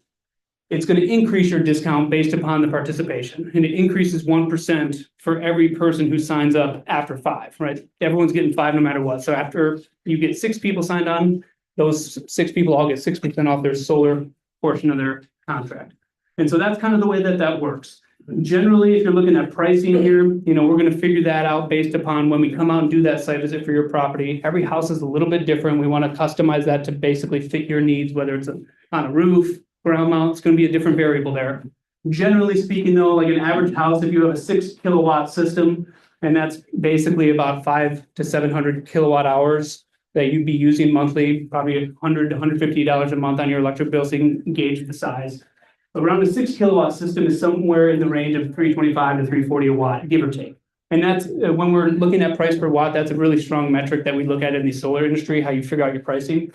it's going to increase your discount based upon the participation. And it increases 1% for every person who signs up after 5, right? Everyone's getting 5 no matter what. So after you get 6 people signed on, those 6 people all get 6% off their solar portion of their contract. And so that's kind of the way that that works. Generally, if you're looking at pricing here, we're going to figure that out based upon when we come out and do that site visit for your property. Every house is a little bit different. We want to customize that to basically fit your needs, whether it's on a roof, ground mount, it's going to be a different variable there. Generally speaking, though, like an average house, if you have a 6 kilowatt system, and that's basically about 500 to 700 kilowatt hours that you'd be using monthly, probably $100 to $150 a month on your electric bill, so you can gauge the size. Around a 6 kilowatt system is somewhere in the range of $325 to $340 a watt, give or take. And that's when we're looking at price per watt, that's a really strong metric that we look at in the solar industry, how you figure out your pricing.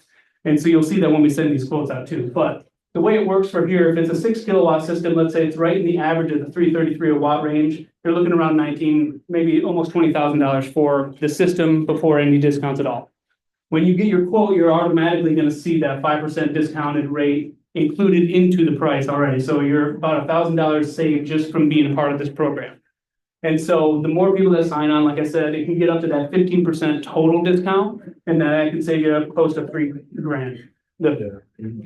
And so you'll see that when we send these quotes out too. But the way it works for here, if it's a 6 kilowatt system, let's say it's right in the average of the $333 a watt range, you're looking around 19, maybe almost $20,000 for the system before any discounts at all. When you get your quote, you're automatically going to see that 5% discounted rate included into the price already. So you're about $1,000 saved just from being a part of this program. And so the more people that sign on, like I said, it can get up to that 15% total discount, and that can save you close to $3,000.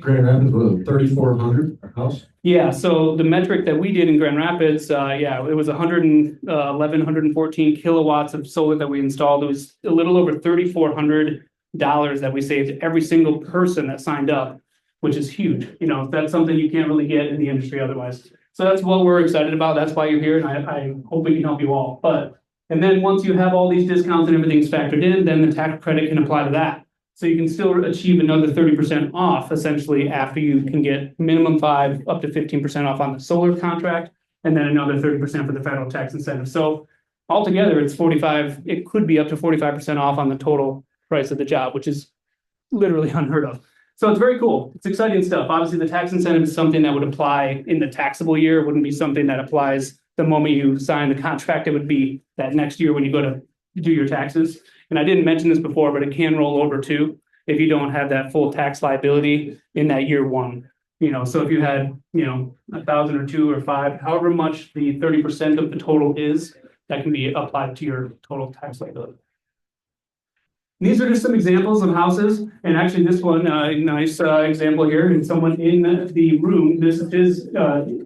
Grand Rapids was 3,400 a house. Yeah, so the metric that we did in Grand Rapids, it was 114 kilowatts of solar that we installed. It was a little over $3,400 that we saved every single person that signed up, which is huge. That's something you can't really get in the industry otherwise. So that's what we're excited about. That's why you're here, and I hope we can help you all. And then once you have all these discounts and everything's factored in, then the tax credit can apply to that. So you can still achieve another 30% off essentially after you can get minimum 5 up to 15% off on the solar contract, and then another 30% for the federal tax incentive. So altogether it's 45, it could be up to 45% off on the total price of the job, which is literally unheard of. So it's very cool. It's exciting stuff. Obviously, the tax incentive is something that would apply in the taxable year. It wouldn't be something that applies the moment you sign the contract. It would be that next year when you go to do your taxes. And I didn't mention this before, but it can roll over too if you don't have that full tax liability in that year one. So if you had, 1,000 or 2 or 5, however much the 30% of the total is, that can be applied to your total tax liability. These are just some examples of houses, and actually this one, nice example here, and someone in the room, this is his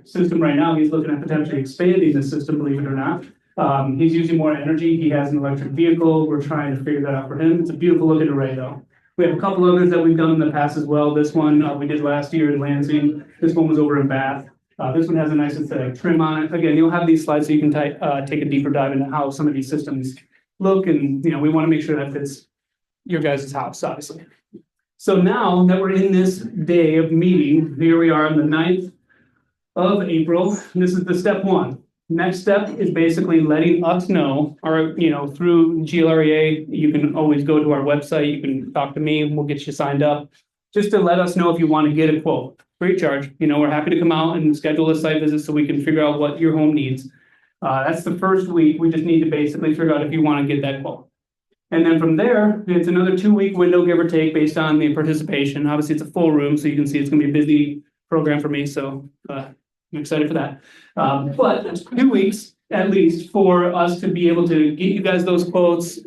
system right now. He's looking at potentially expanding the system, believe it or not. He's using more energy. He has an electric vehicle. We're trying to figure that out for him. It's a beautiful looking array though. We have a couple others that we've done in the past as well. This one we did last year in Lansing. This one was over in Bath. This one has a nice aesthetic trim on it. Again, you'll have these slides so you can take a deeper dive into how some of these systems look, and we want to make sure that fits your guys' house, obviously. So now that we're in this day of meeting, here we are on the 9th of April. This is the step 1. Next step is basically letting us know, or through GLREA, you can always go to our website, you can talk to me, we'll get you signed up, just to let us know if you want to get a quote, free of charge. We're happy to come out and schedule a site visit so we can figure out what your home needs. That's the first week. We just need to basically figure out if you want to get that quote. And then from there, it's another 2-week window, give or take, based on the participation. Obviously, it's a full room, so you can see it's going to be a busy program for me. So I'm excited for that. But it's 2 weeks at least for us to be able to get you guys those quotes,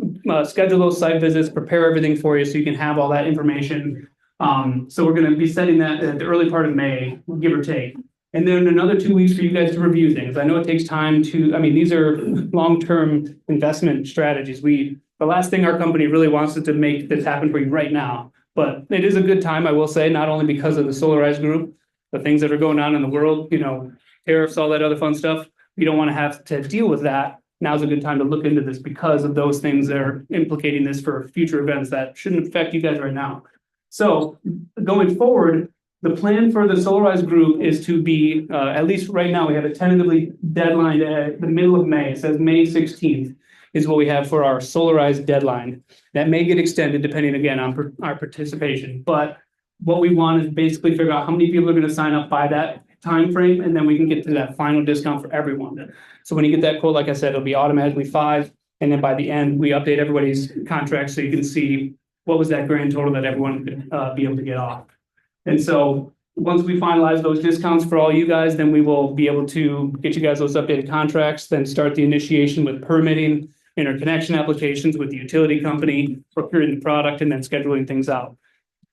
schedule those site visits, prepare everything for you so you can have all that information. So we're going to be setting that at the early part of May, give or take. And then another 2 weeks for you guys to review things. I know it takes time these are long-term investment strategies. The last thing our company really wants is to make this happen for you right now. But it is a good time, I will say, not only because of the Solarize group, the things that are going on in the world, tariffs, all that other fun stuff. We don't want to have to deal with that now's a good time to look into this because of those things that are implicating this for future events that shouldn't affect you guys right now. So going forward, the plan for the Solarize group is to be, at least right now, we have a tentatively deadline at the middle of May. It says May 16th is what we have for our Solarize deadline. That may get extended depending again on our participation. But what we want is basically figure out how many people are going to sign up by that time frame, and then we can get to that final discount for everyone. So when you get that quote, like I said, it'll be automatically 5. And then by the end, we update everybody's contract so you can see what was that grand total that everyone could be able to get off. And so once we finalize those discounts for all you guys, then we will be able to get you guys those updated contracts, then start the initiation with permitting, interconnection applications with the utility company, procuring the product, and then scheduling things out.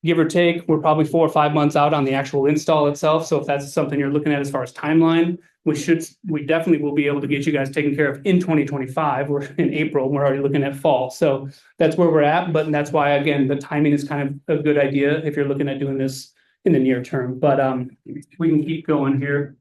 Give or take, we're probably 4 or 5 months out on the actual install itself. So if that's something you're looking at as far as timeline, we definitely will be able to get you guys taken care of in 2025. We're in April, we're already looking at fall. So that's where we're at. But that's why, again, the timing is kind of a good idea if you're looking at doing this in the near term. But we can keep going here.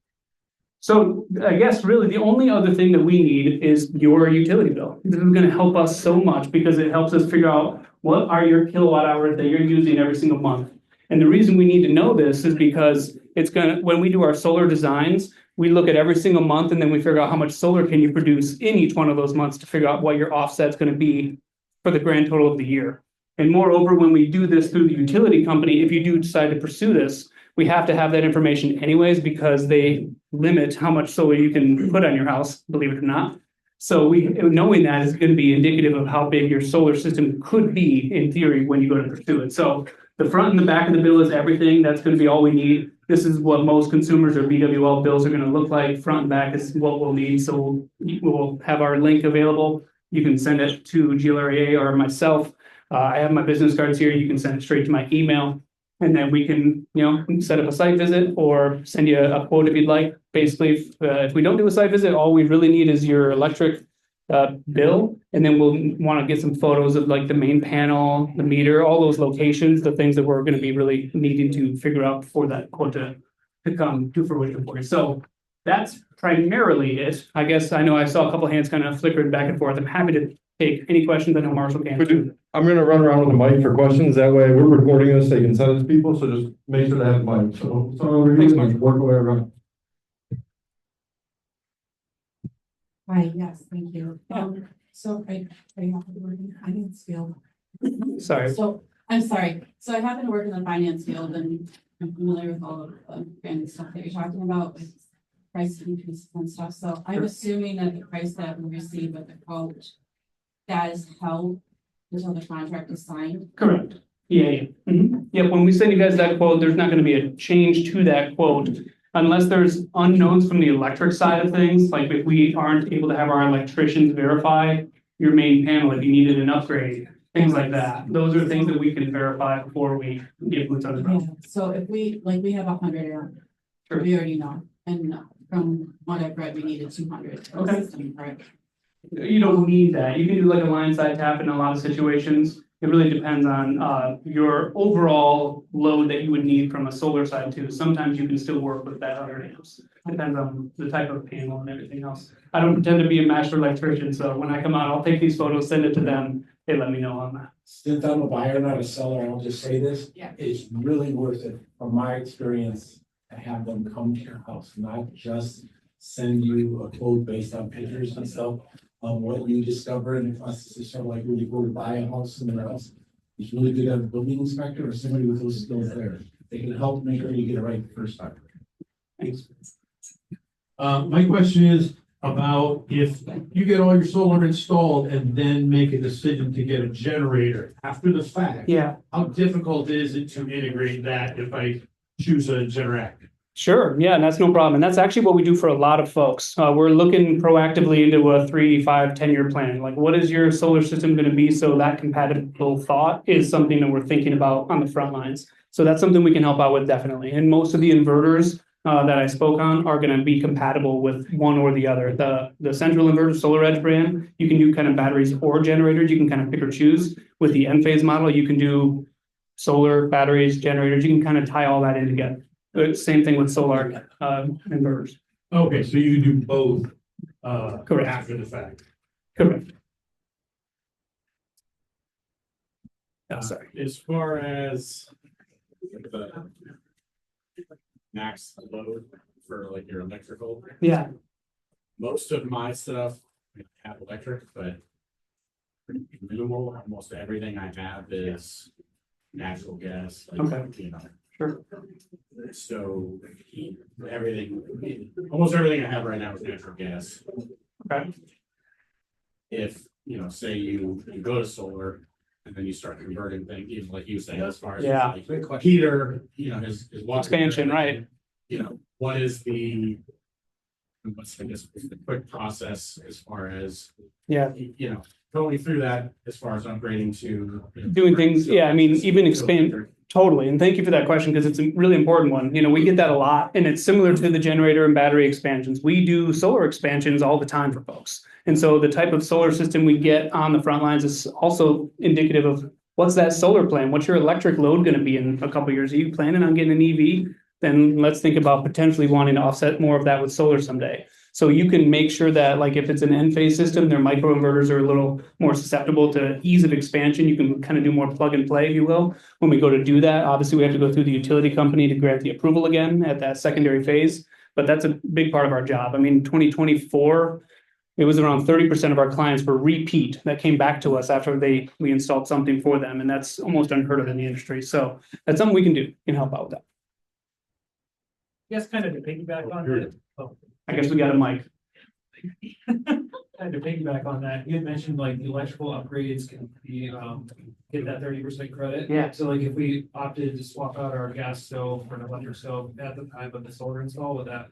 So I guess really the only other thing that we need is your utility bill. This is going to help us so much because it helps us figure out what are your kilowatt hours that you're using every single month. And the reason we need to know this is because when we do our solar designs, we look at every single month and then we figure out how much solar can you produce in each one of those months to figure out what your offset's going to be for the grand total of the year. And moreover, when we do this through the utility company, if you do decide to pursue this, we have to have that information anyways because they limit how much solar you can put on your house, believe it or not. So knowing that is going to be indicative of how big your solar system could be in theory when you go to pursue it. So the front and the back of the bill is everything. That's going to be all we need. This is what most consumers or BWL bills are going to look like. Front and back is what we'll need. So we'll have our link available. You can send it to GLRA or myself. I have my business cards here. You can send it straight to my email. And then we can, set up a site visit or send you a quote if you'd like. Basically, if we don't do a site visit, all we really need is your electric bill. And then we'll want to get some photos of like the main panel, the meter, all those locations, the things that we're going to be really needing to figure out before that quote to come to fruition for you. So that's primarily it. I guess I know I saw a couple hands kind of flickering back and forth. I'm happy to take any questions. I know Marshall can. I'm going to run around with the mic for questions. That way we're recording this. They can send it to people. So just make sure to have the mic. So over here, work away around. Hi, yes, thank you. So I have to work in the finance field. Sorry. So I'm sorry. So I happen to work in the finance field and I'm familiar with all of the random stuff that you're talking about with price increases and stuff. So I'm assuming that the price that we receive with the quote, that is held until the contract is signed. Correct. Yeah. Yeah, when we send you guys that quote, there's not going to be a change to that quote unless there's unknowns from the electric side of things. Like if we aren't able to have our electricians verify your main panel, if you needed an upgrade, things like that. Those are things that we can verify before we get boots on the ground. Yeah. So if we have 100 amp, Sure. we already know. And from what I've read, we needed 200. Okay. Right. You don't need that. You can do like a line side tap in a lot of situations. It really depends on your overall load that you would need from a solar side too. Sometimes you can still work with that 100 amps. Depends on the type of panel and everything else. I don't pretend to be a master electrician, so when I come out, I'll take these photos, send it to them. They let me know on that. Since I'm a buyer, not a seller, I'll just say this. Yeah. It's really worth it, from my experience, to have them come to your house, not just send you a quote based on pictures and stuff. What you discover in the process is sort of like when you go to buy a house somewhere else. It's really good to have a building inspector or somebody with those skills there. They can help make sure you get it right the first time. Thanks. My question is about if you get all your solar installed and then make a decision to get a generator after the fact. Yeah. How difficult is it to integrate that if I choose a generator? Sure. Yeah, and that's no problem. And that's actually what we do for a lot of folks. We're looking proactively into a 3, 5, 10-year plan. Like, what is your solar system going to be? So that compatible thought is something that we're thinking about on the front lines. So that's something we can help out with definitely. And most of the inverters that I spoke on are going to be compatible with one or the other. The central inverter Solarize brand, you can do kind of batteries or generators. You can kind of pick or choose. With the Enphase model, you can do solar, batteries, generators. You can kind of tie all that in together. Same thing with solar inverters. Okay, so you do both Correct. after the fact. Correct. Oh, sorry. As far as the max load for like your electrical, Yeah, most of my stuff I have electric, but pretty minimal. Almost everything I have is natural gas. Like, Okay. you know, sure. so heat, everything, almost everything I have right now is natural gas. Okay. If, you know, say you go to solar and then you start converting things, even like you say, as far as Yeah. like heater, you know, his water. Expansion, right. You know, what is what's, I guess, the quick process as far as, Yeah. you know, going through that as far as upgrading to. Doing things, yeah, I mean, even expand, totally, and thank you for that question, because it's a really important one, you know, we get that a lot, and it's similar to the generator and battery expansions, we do solar expansions all the time for folks. And so the type of solar system we get on the front lines is also indicative of what's that solar plan, what's your electric load gonna be in a couple of years, are you planning on getting an EV? Then let's think about potentially wanting to offset more of that with solar someday. So you can make sure that, like, if it's an N-phase system, their microinverters are a little more susceptible to ease of expansion. You can kind of do more plug and play, if you will. When we go to do that, obviously we have to go through the utility company to grant the approval again at that secondary phase. But that's a big part of our job. I mean, 2024, it was around 30% of our clients were repeat that came back to us after we installed something for them. And that's almost unheard of in the industry. So that's something we can do, can help out with that. Yes, kind of to piggyback on that. Oh, I guess we got a mic. kind of to piggyback on that, you had mentioned like the electrical upgrades can be, get that 30% credit. Yeah. So like if we opted to swap out our gas stove for an electric stove at the time of the solar install, would that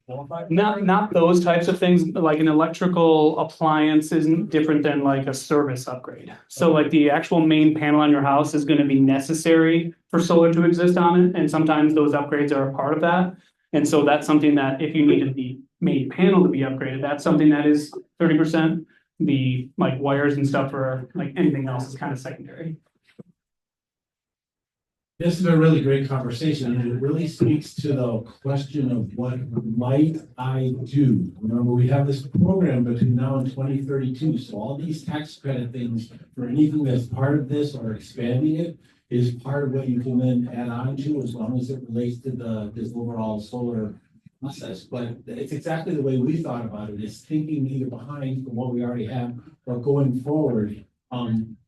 qualify? Not those types of things, like an electrical appliance isn't different than like a service upgrade. So like the actual main panel on your house is gonna be necessary for solar to exist on it, and sometimes those upgrades are a part of that. And so that's something that if you needed the main panel to be upgraded, that's something that is 30%. The like wires and stuff or like anything else is kind of secondary. This is a really great conversation, and it really speaks to the question of what might I do? Remember, we have this program between now and 2032, so all these tax credit things for anything that's part of this or expanding it is part of what you can then add on to, as long as it relates to this overall solar process. But it's exactly the way we thought about it, is thinking either behind what we already have or going forward.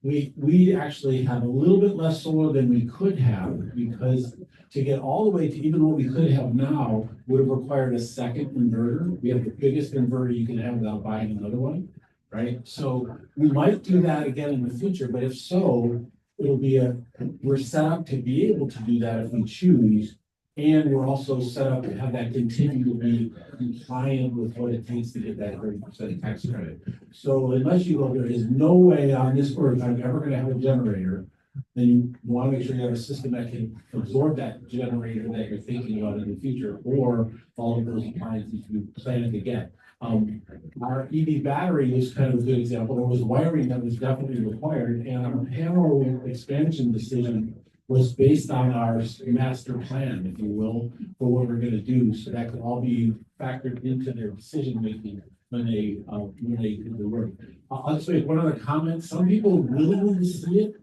We actually have a little bit less solar than we could have, because to get all the way to even what we could have now would have required a second inverter. We have the biggest inverter you can have without buying another one, right? So we might do that again in the future, but if so, we're set up to be able to do that if we choose. And we're also set up to have that continue to be compliant with what it takes to get that 30% tax credit. So unless you go, there is no way on this earth I'm ever gonna have a generator, then you wanna make sure you have a system that can absorb that generator that you're thinking about in the future, or all of those appliances you plan to get. Our EV battery is kind of a good example. There was wiring that was definitely required, and our panel expansion decision was based on our master plan, if you will, for what we're gonna do. So that could all be factored into their decision making when they do the work. I'll just make one other comment. Some people really want to see it.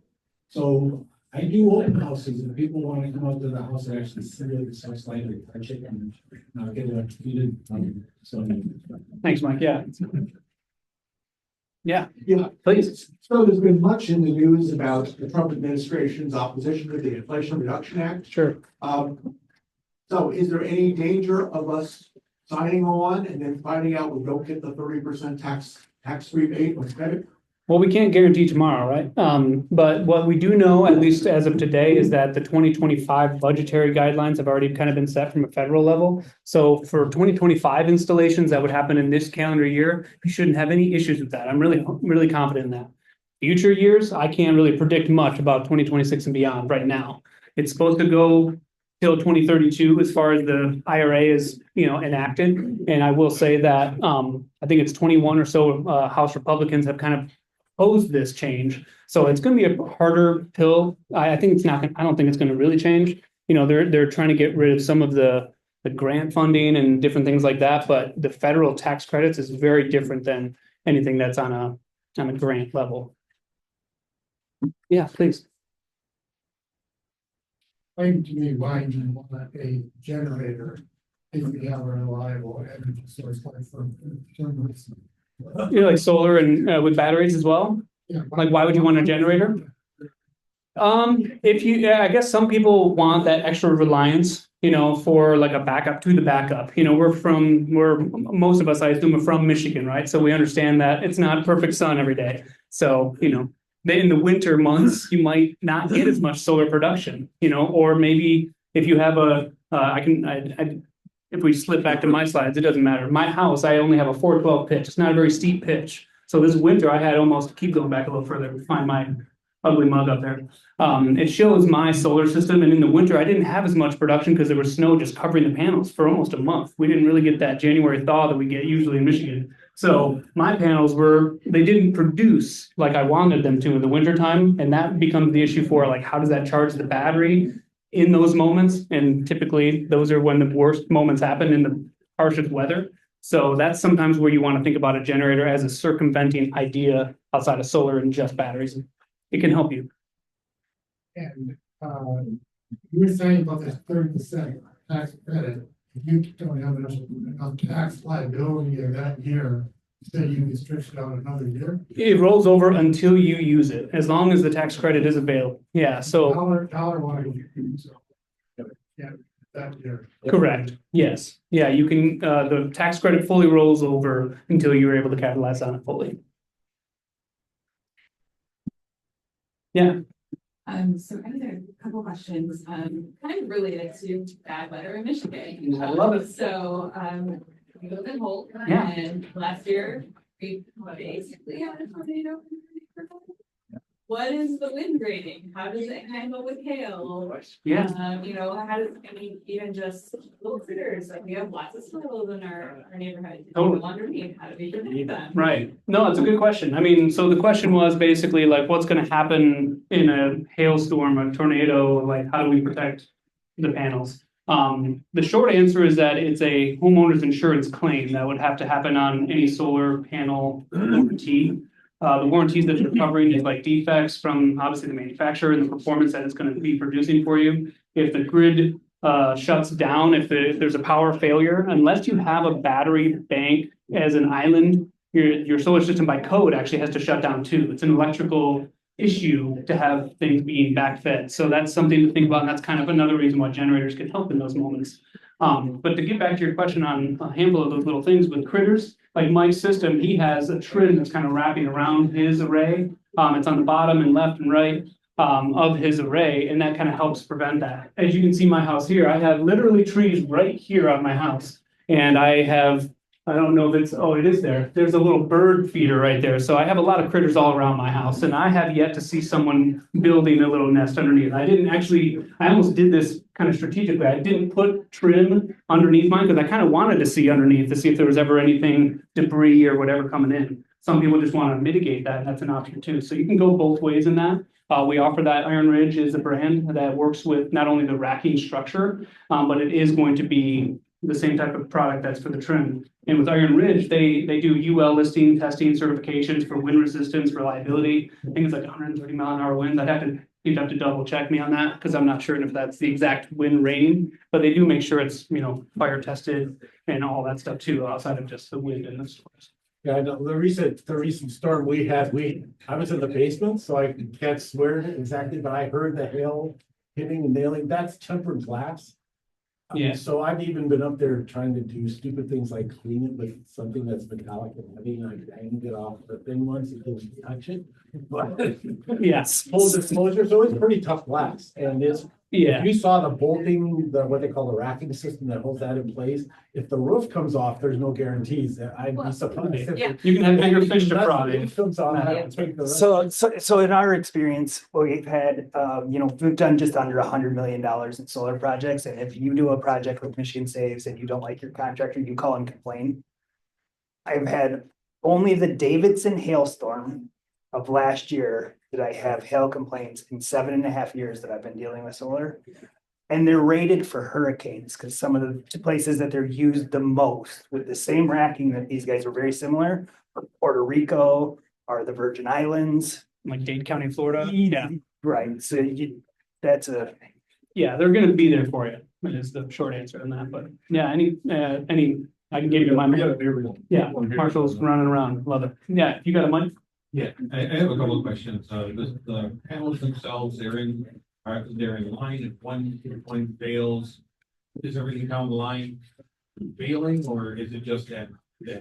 So I do open houses, and people want to come out to the house and actually see what it looks like, or touch it and get electrocuted. So. Thanks, Mike. Yeah. Yeah, Yeah, please. so there's been much in the news about the Trump administration's opposition to the Inflation Reduction Act. Sure. So is there any danger of us signing on and then finding out we don't get the 30% tax rebate or credit? Well, we can't guarantee tomorrow, right? But what we do know, at least as of today, is that the 2025 budgetary guidelines have already kind of been set from a federal level. So for 2025 installations that would happen in this calendar year, you shouldn't have any issues with that. I'm really confident in that. Future years, I can't really predict much about 2026 and beyond right now. It's supposed to go till 2032 as far as the IRA is, enacted. And I will say that I think it's 21 or so House Republicans have kind of opposed this change. So it's going to be a harder pill. I think it's not. I don't think it's going to really change. They're trying to get rid of some of the grant funding and different things like that. But the federal tax credits is very different than anything that's on a grant level. Yeah, please. Explain to me why you want a generator if you have a reliable energy source like from. You know, like solar and with batteries as well. Yeah, Like, why would you want a generator? If you, yeah, I guess some people want that extra reliance, you know, for like a backup to the backup. You know, most of us, I assume, are from Michigan, right? So we understand that it's not perfect sun every day. So, you know, then in the winter months, you might not get as much solar production, you know, or maybe if you have if we slip back to my slides, it doesn't matter. My house, I only have a 412 pitch. It's not a very steep pitch. So this winter, I had almost keep going back a little further to find my ugly mug up there. It shows my solar system, and in the winter, I didn't have as much production because there was snow just covering the panels for almost a month. We didn't really get that January thaw that we get usually in Michigan. So my panels they didn't produce like I wanted them to in the wintertime, and that becomes the issue for like, how does that charge the battery in those moments? And typically, those are when the worst moments happen in the harshest weather. So that's sometimes where you want to think about a generator as a circumventing idea outside of solar and just batteries. It can help you. And you were saying about this 30% tax credit, if you don't have enough tax liability in that year, say you can stretch it out another year. It rolls over until you use it, as long as the tax credit is available. Yeah, so Dollar wise, you can use it. Yeah, that year. correct. Yes. Yeah, you can, the tax credit fully rolls over until you're able to capitalize on it fully. Yeah. So I had a couple questions, kind of related to bad weather in Michigan. I love it. So, we live in Holt, Yeah. and last year we basically had a tornado. What is the wind rating? How does it handle with hail? Yeah. You know, how does, I mean, even just little critters, like we have lots of squirrels in our neighborhood. Totally. Underneath, how do we protect them? Right. No, it's a good question. I mean, so the question was basically like, what's going to happen in a hailstorm, a tornado? Like, how do we protect the panels? The short answer is that it's a homeowner's insurance claim that would have to happen on any solar panel warranty. The warranties that you're covering is like defects from obviously the manufacturer and the performance that it's going to be producing for you. If the grid shuts down, if there's a power failure, unless you have a battery bank as an island, your solar system by code actually has to shut down too. It's an electrical issue to have things being backfed. So that's something to think about, and that's kind of another reason why generators can help in those moments. But to get back to your question on a handful of those little things with critters, like Mike's system, he has a trim that's kind of wrapping around his array. It's on the bottom and left and right of his array, and that kind of helps prevent that. As you can see my house here, I have literally trees right here on my house. And I don't know if it is there. There's a little bird feeder right there. So I have a lot of critters all around my house, and I have yet to see someone building a little nest underneath. I almost did this kind of strategically. I didn't put trim underneath mine because I kind of wanted to see underneath to see if there was ever anything debris or whatever coming in. Some people just want to mitigate that. And that's an option too. So you can go both ways in that. We offer that. Iron Ridge is a brand that works with not only the racking structure, but it is going to be the same type of product that's for the trim. And with Iron Ridge, they do UL listing, testing, certifications for wind resistance, reliability. I think it's like 130 mile an hour winds. You'd have to double check me on that because I'm not sure if that's the exact wind rating, but they do make sure it's, fire tested and all that stuff too, outside of just the wind and the storms. Yeah, I know the recent storm we had, I was in the basement, so I can't swear exactly, but I heard the hail hitting and nailing. That's tempered glass. Yeah. So I've even been up there trying to do stupid things like clean it with something that's metallic and heavy, and I banged it off the thing once, it didn't touch it. But Yes. full disclosure, so it's pretty tough glass, and if you saw the bolting, what they call the racking system that holds that in place, if the roof comes off, there's no guarantees. I'd be surprised. Yeah. You can have bigger fish to That's fry. the roof comes off, I have to take the rest. So in our experience, we've had, we've done just under $100 million in solar projects. And if you do a project with Michigan Saves and you don't like your contractor, you call and complain. I've had only the Davidson hailstorm of last year that I have hail complaints in 7.5 years that I've been dealing with solar. And they're rated for hurricanes because some of the places that they're used the most with the same racking that these guys are very similar, are Puerto Rico, are the Virgin Islands. Like Dade County, Florida. Yeah, right. So that's a, Yeah, they're gonna be there for you, is the short answer on that, but yeah, any, I can give you my. Yeah, Marshall's running around, love it. Yeah, you got a mic? Yeah, I have a couple of questions. The panels themselves, they're in line. If one fails, is everything down the line failing, or is it just that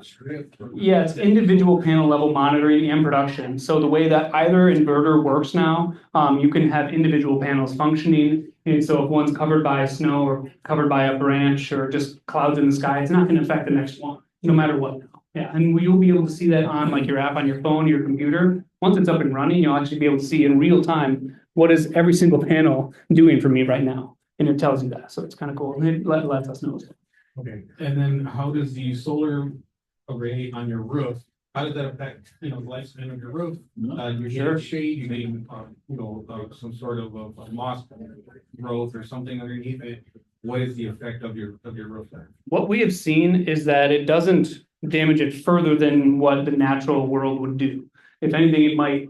strip? Yeah, it's individual panel level monitoring and production. So the way that either inverter works now, you can have individual panels functioning. And so if one's covered by snow or covered by a branch or just clouds in the sky, it's not gonna affect the next one, no matter what. Yeah, and you'll be able to see that on like your app on your phone, your computer. Once it's up and running, you'll actually be able to see in real time, what is every single panel doing for me right now? And it tells you that, so it's kind of cool. It lets us know. Okay, and then how does the solar array on your roof, how does that affect, the lifespan of your roof? Your shade, you need, some sort of a moss growth or something underneath it. What is the effect of your roof there? What we have seen is that it doesn't damage it further than what the natural world would do. If anything, it might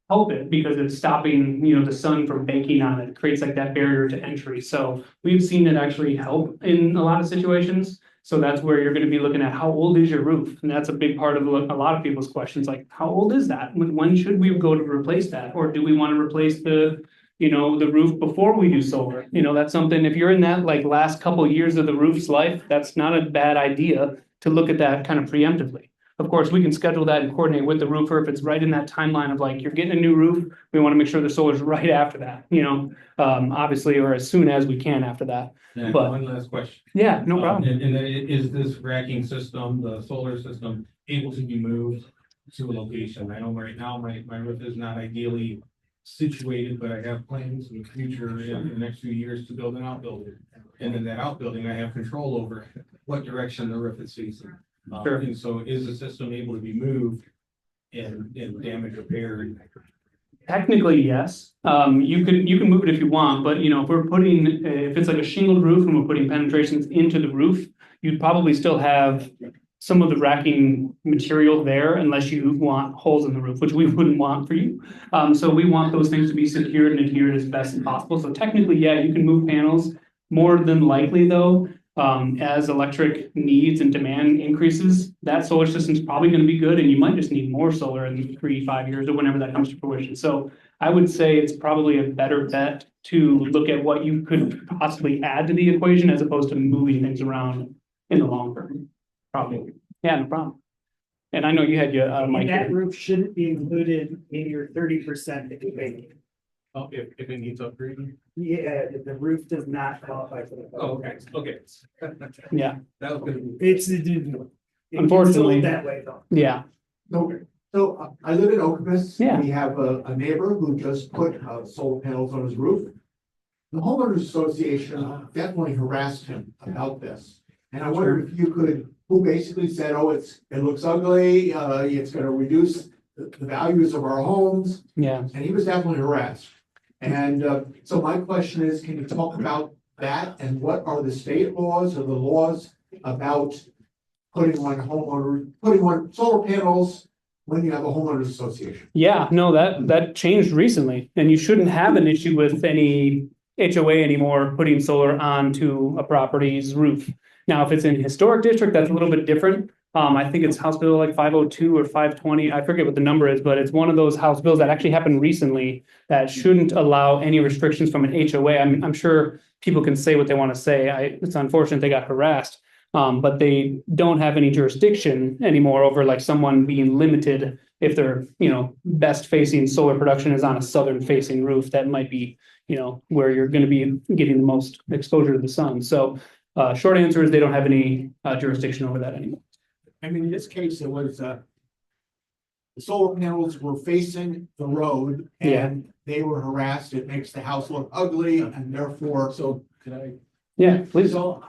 help it because it's stopping, the sun from baking on it. It creates like that barrier to entry. So we've seen it actually help in a lot of situations. So that's where you're going to be looking at how old is your roof? And that's a big part of a lot of people's questions, like how old is that? When should we go to replace that? Or do we want to replace the roof before we do solar? That's something, if you're in that like last couple years of the roof's life, that's not a bad idea to look at that kind of preemptively. Of course, we can schedule that and coordinate with the roofer if it's right in that timeline of like, you're getting a new roof. We want to make sure the solar's right after that, obviously, or as soon as we can after that. And But- one last question. Yeah, no problem. And then is this racking system, the solar system, able to be moved to a location? I know right now my roof is not ideally situated, but I have plans in the future in the next few years to build an outbuilding. And in that outbuilding, I have control over what direction the roof is facing. Sure. And so is the system able to be moved and damage repaired? Technically, yes. You can move it if you want, but if it's like a shingled roof and we're putting penetrations into the roof, you'd probably still have some of the racking material there unless you want holes in the roof, which we wouldn't want for you. So we want those things to be secured and adhered as best as possible. So technically, yeah, you can move panels. More than likely though, as electric needs and demand increases, that solar system is probably going to be good and you might just need more solar in 3-5 years or whenever that comes to fruition. So I would say it's probably a better bet to look at what you could possibly add to the equation as opposed to moving things around in the long term. Probably. Yeah, no problem. And I know you had your mic. that roof shouldn't be included in your 30% that you pay. Oh, if it needs upgrading? Yeah, the roof does not qualify for the. Oh, okay. Yeah, That was gonna be. It's Unfortunately. sold that way though. yeah. Okay, so I live in Okemos. Yeah. We have a neighbor who just put solar panels on his roof. The homeowners association definitely harassed him about this. And I wonder if you could, who basically said, oh, it looks ugly, it's gonna reduce the values of our homes. Yeah. And he was definitely harassed. And so my question is, can you talk about that and what are the state laws or the laws about putting on solar panels when you have a homeowners association? Yeah, no, that changed recently, and you shouldn't have an issue with any HOA anymore putting solar onto a property's roof. Now, if it's in historic district, that's a little bit different. I think it's House Bill like 502 or 520. I forget what the number is, but it's one of those House bills that actually happened recently that shouldn't allow any restrictions from an HOA. I'm sure people can say what they want to say. It's unfortunate they got harassed, but they don't have any jurisdiction anymore over like someone being limited if their, best facing solar production is on a southern facing roof. That might be, where you're going to be getting the most exposure to the sun. So short answer is they don't have any jurisdiction over that anymore. I mean, in this case, it was, the solar panels were facing the road and they were harassed. It makes the house look ugly and therefore. So could I? Yeah, please. So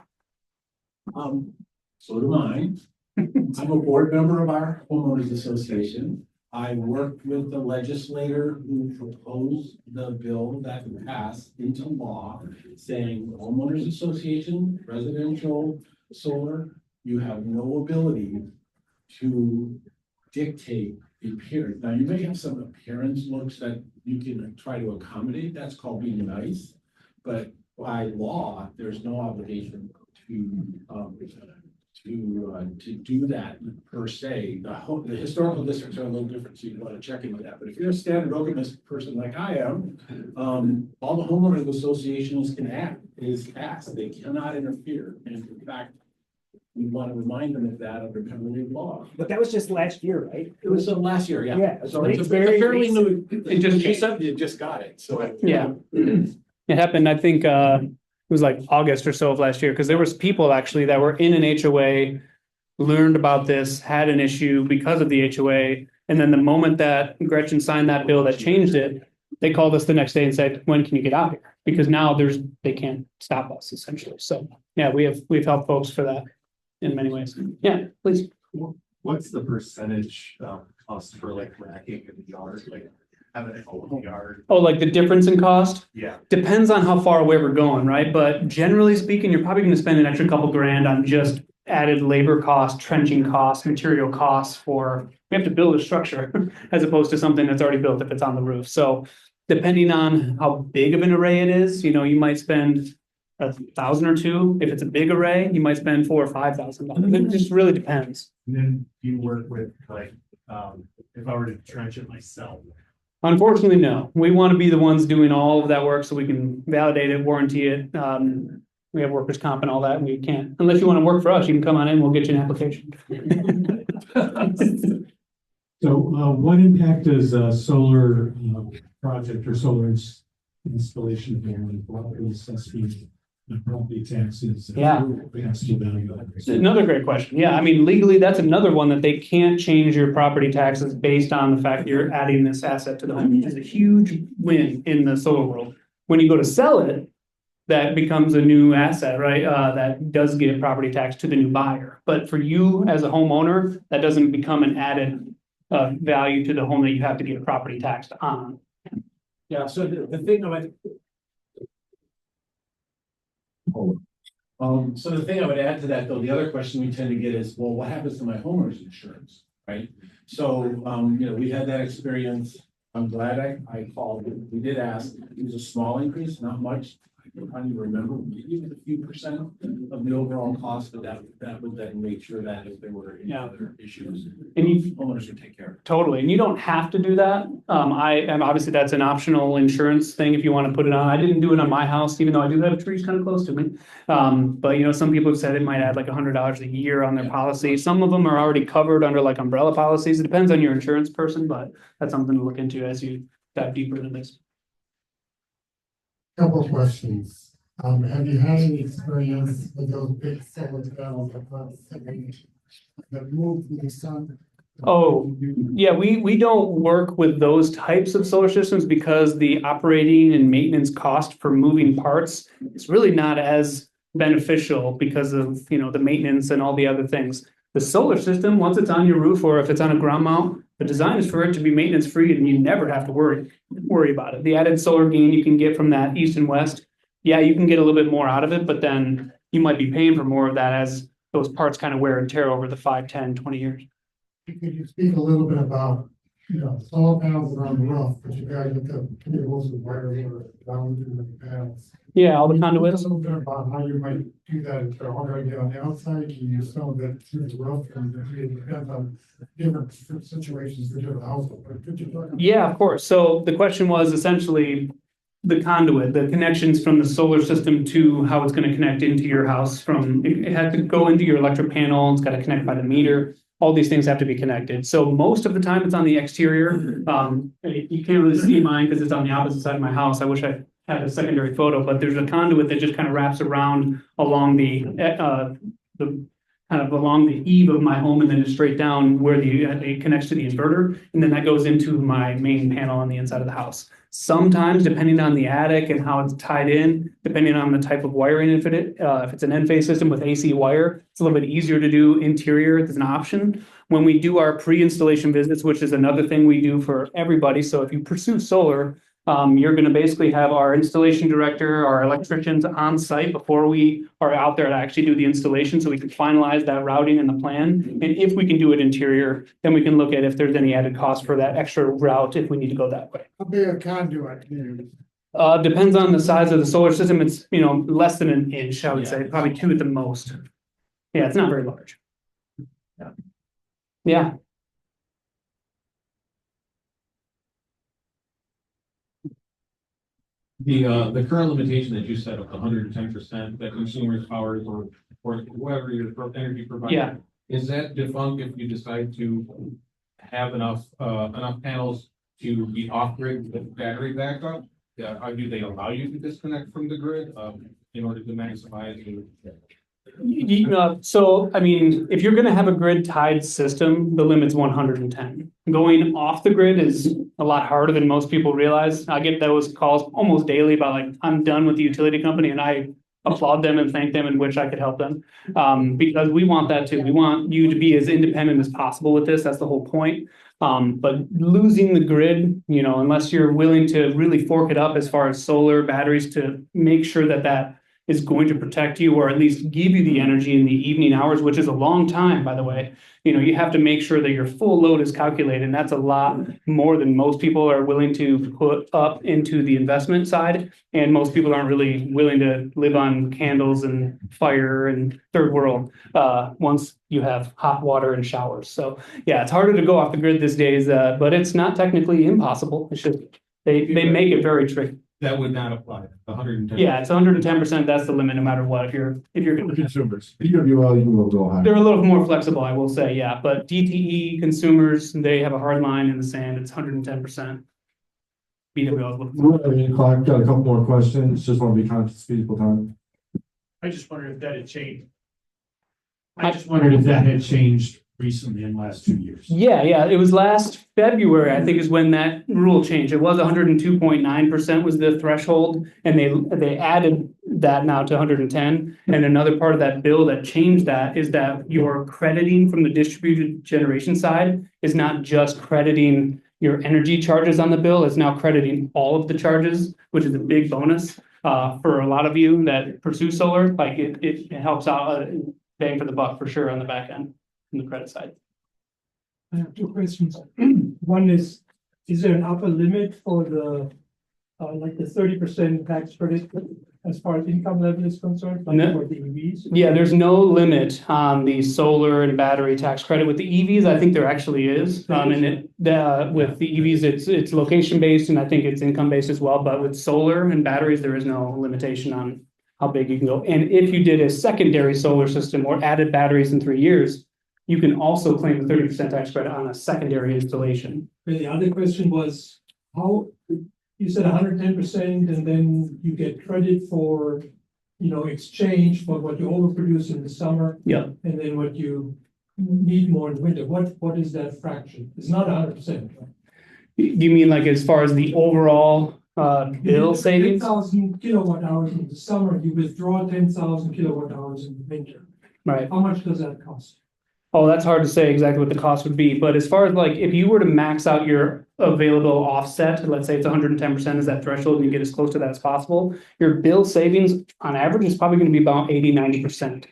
do I. I'm a board member of our homeowners association. I worked with the legislator who proposed the bill that passed into law, saying homeowners association, residential solar, you have no ability to dictate the appearance. Now, you may have some appearance looks that you can try to accommodate, that's called being nice. But by law, there's no obligation to do that per se. The historical districts are a little different, so you want to check into that. But if you're a standard Okemos person like I am, all the homeowners associations can act is ask. They cannot interfere. And in fact, we want to remind them of that under penalty law. But that was just last year, right? It was last year, yeah. Yeah, So it's a very fairly new. It just- You said you just got it, so. Yeah. It happened, I think, it was like August or so of last year, because there was people actually that were in an HOA, learned about this, had an issue because of the HOA, and then the moment that Gretchen signed that bill that changed it, they called us the next day and said, when can you get out here? Because now they can't stop us essentially. So, yeah, we've helped folks for that in many ways. Yeah, please. What's the percentage cost for like racking in the yard, like having a whole yard? Oh, like the difference in cost? Yeah. Depends on how far away we're going, right? But generally speaking, you're probably gonna spend an extra couple grand on just added labor costs, trenching costs, material costs we have to build a structure as opposed to something that's already built if it's on the roof. So depending on how big of an array it is, you might spend $1,000 or $2,000. If it's a big array, you might spend $4,000 or $5,000. It just really depends. And then you work with like, if I were to trench it myself. Unfortunately, no. We want to be the ones doing all of that work so we can validate it, warranty it. We have workers' comp and all that, and we can't. Unless you want to work for us, you can come on in, we'll get you an application. So what impact does solar project or solar installation have on property assessment and property taxes? Yeah. Value. Another great question. Yeah, I mean, legally, that's another one that they can't change your property taxes based on the fact that you're adding this asset to the home, which is a huge win in the solar world. When you go to sell it, that becomes a new asset, right? That does get property tax to the new buyer. But for you as a homeowner, that doesn't become an added value to the home that you have to get property taxed on. Yeah, so the thing about. So the thing I would add to that, though, the other question we tend to get is, well, what happens to my homeowner's insurance, right? So, we had that experience. I'm glad I called. We did ask. It was a small increase, not much. I can't even remember, maybe a few percent of the overall cost, but that would then make sure that if there were any other issues, and homeowners would take care of it. Totally, and you don't have to do that. And obviously that's an optional insurance thing if you want to put it on. I didn't do it on my house, even though I do have trees kind of close to me. But some people have said it might add like $100 a year on their policy. Some of them are already covered under like umbrella policies. It depends on your insurance person, but that's something to look into as you dive deeper into this. Couple of questions. Have you had any experience with those big solar panels that move with the sun? Oh, yeah, we don't work with those types of solar systems because the operating and maintenance cost for moving parts is really not as beneficial because of, the maintenance and all the other things. The solar system, once it's on your roof or if it's on a ground mount, the design is for it to be maintenance free and you never have to worry about it. The added solar gain you can get from that east and west, yeah, you can get a little bit more out of it, but then you might be paying for more of that as those parts kind of wear and tear over the 5, 10, 20 years. Could you speak a little bit about, solar panels around the roof, but you guys get the cables and wires down to the panels? Yeah, all the conduits. A little bit about how you might do that if they're already on the outside, you use some of it through the roof, and it depends on different situations for different households. But could you talk about? Yeah, of course. So the question was essentially the conduit, the connections from the solar system to how it's going to connect into your house. It has to go into your electric panel. It's got to connect by the meter. All these things have to be connected. So most of the time it's on the exterior. You can't really see mine because it's on the opposite side of my house. I wish I had a secondary photo, but there's a conduit that just kind of wraps around along the along the eave of my home and then just straight down where it connects to the inverter. And then that goes into my main panel on the inside of the house. Sometimes, depending on the attic and how it's tied in, depending on the type of wiring, if it's an N-phase system with AC wire, it's a little bit easier to do interior as an option. when we do our pre-installation visits, which is another thing we do for everybody. So if you pursue solar, you're gonna basically have our installation director, our electricians on site before we are out there to actually do the installation, so we can finalize that routing and the plan. And if we can do it interior, then we can look at if there's any added cost for that extra route if we need to go that way. How big a conduit? Depends on the size of the solar system. It's, less than an inch, I would say, probably 2 at the most. Yeah, it's not very large. Yeah. The current limitation that you set of 110% that consumers powers or whoever your energy provider. Yeah. Is that defunct if you decide to have enough panels to be off grid with battery backup? Do they allow you to disconnect from the grid, in order to maximize your? So, I mean, if you're gonna have a grid tied system, the limit's 110. Going off the grid is a lot harder than most people realize. I get those calls almost daily about like, I'm done with the utility company, and I applaud them and thank them and wish I could help them. Because we want that too. We want you to be as independent as possible with this. That's the whole point. But losing the grid, unless you're willing to really fork it up as far as solar batteries to make sure that that is going to protect you, or at least give you the energy in the evening hours, which is a long time, by the way. You have to make sure that your full load is calculated, and that's a lot more than most people are willing to put up into the investment side. And most people aren't really willing to live on candles and fire and third world, once you have hot water and showers. So yeah, it's harder to go off the grid these days, but it's not technically impossible. It's just, they make it very tricky. That would not apply, the 110. Yeah, it's 110%. That's the limit, no matter what. If you're Consumers, PWL, you will go higher. they're a little more flexible, I will say, yeah. But DTE consumers, they have a hard line in the sand. It's 110%. BWL. Clark, got a couple more questions. Just want to be conscious of people's time. I just wondered if that had changed. I just wondered if that had changed recently in the last 2 years. Yeah. It was last February, I think, is when that rule changed. It was 102.9% was the threshold, and they added that now to 110. And another part of that bill that changed that is that your crediting from the distributed generation side is not just crediting your energy charges on the bill, it's now crediting all of the charges, which is a big bonus for a lot of you that pursue solar. Like it helps out, bang for the buck for sure on the back end. On the credit side. I have 2 questions. One is there an upper limit for the, like the 30% tax credit as far as income level is concerned, like No. for the EVs? Yeah, there's no limit on the solar and battery tax credit. With the EVs, I think there actually is. And with the EVs, it's location based, and I think it's income based as well. But with solar and batteries, there is no limitation on how big you can go. And if you did a secondary solar system or added batteries in 3 years, you can also claim a 30% tax credit on a secondary installation. The other question was, how, you said 110%, and then you get credit for, exchange for what you overproduce in the summer. Yeah. And then what you need more in the winter. What is that fraction? It's not 100%. Right? You mean like as far as the overall bill savings? 10,000 kilowatt hours in the summer, you withdraw 10,000 kilowatt hours in the winter. Right. How much does that cost? Oh, that's hard to say exactly what the cost would be, but as far as like, if you were to max out your available offset, let's say it's 110% is that threshold and you get as close to that as possible, your bill savings on average is probably gonna be about 80-90%.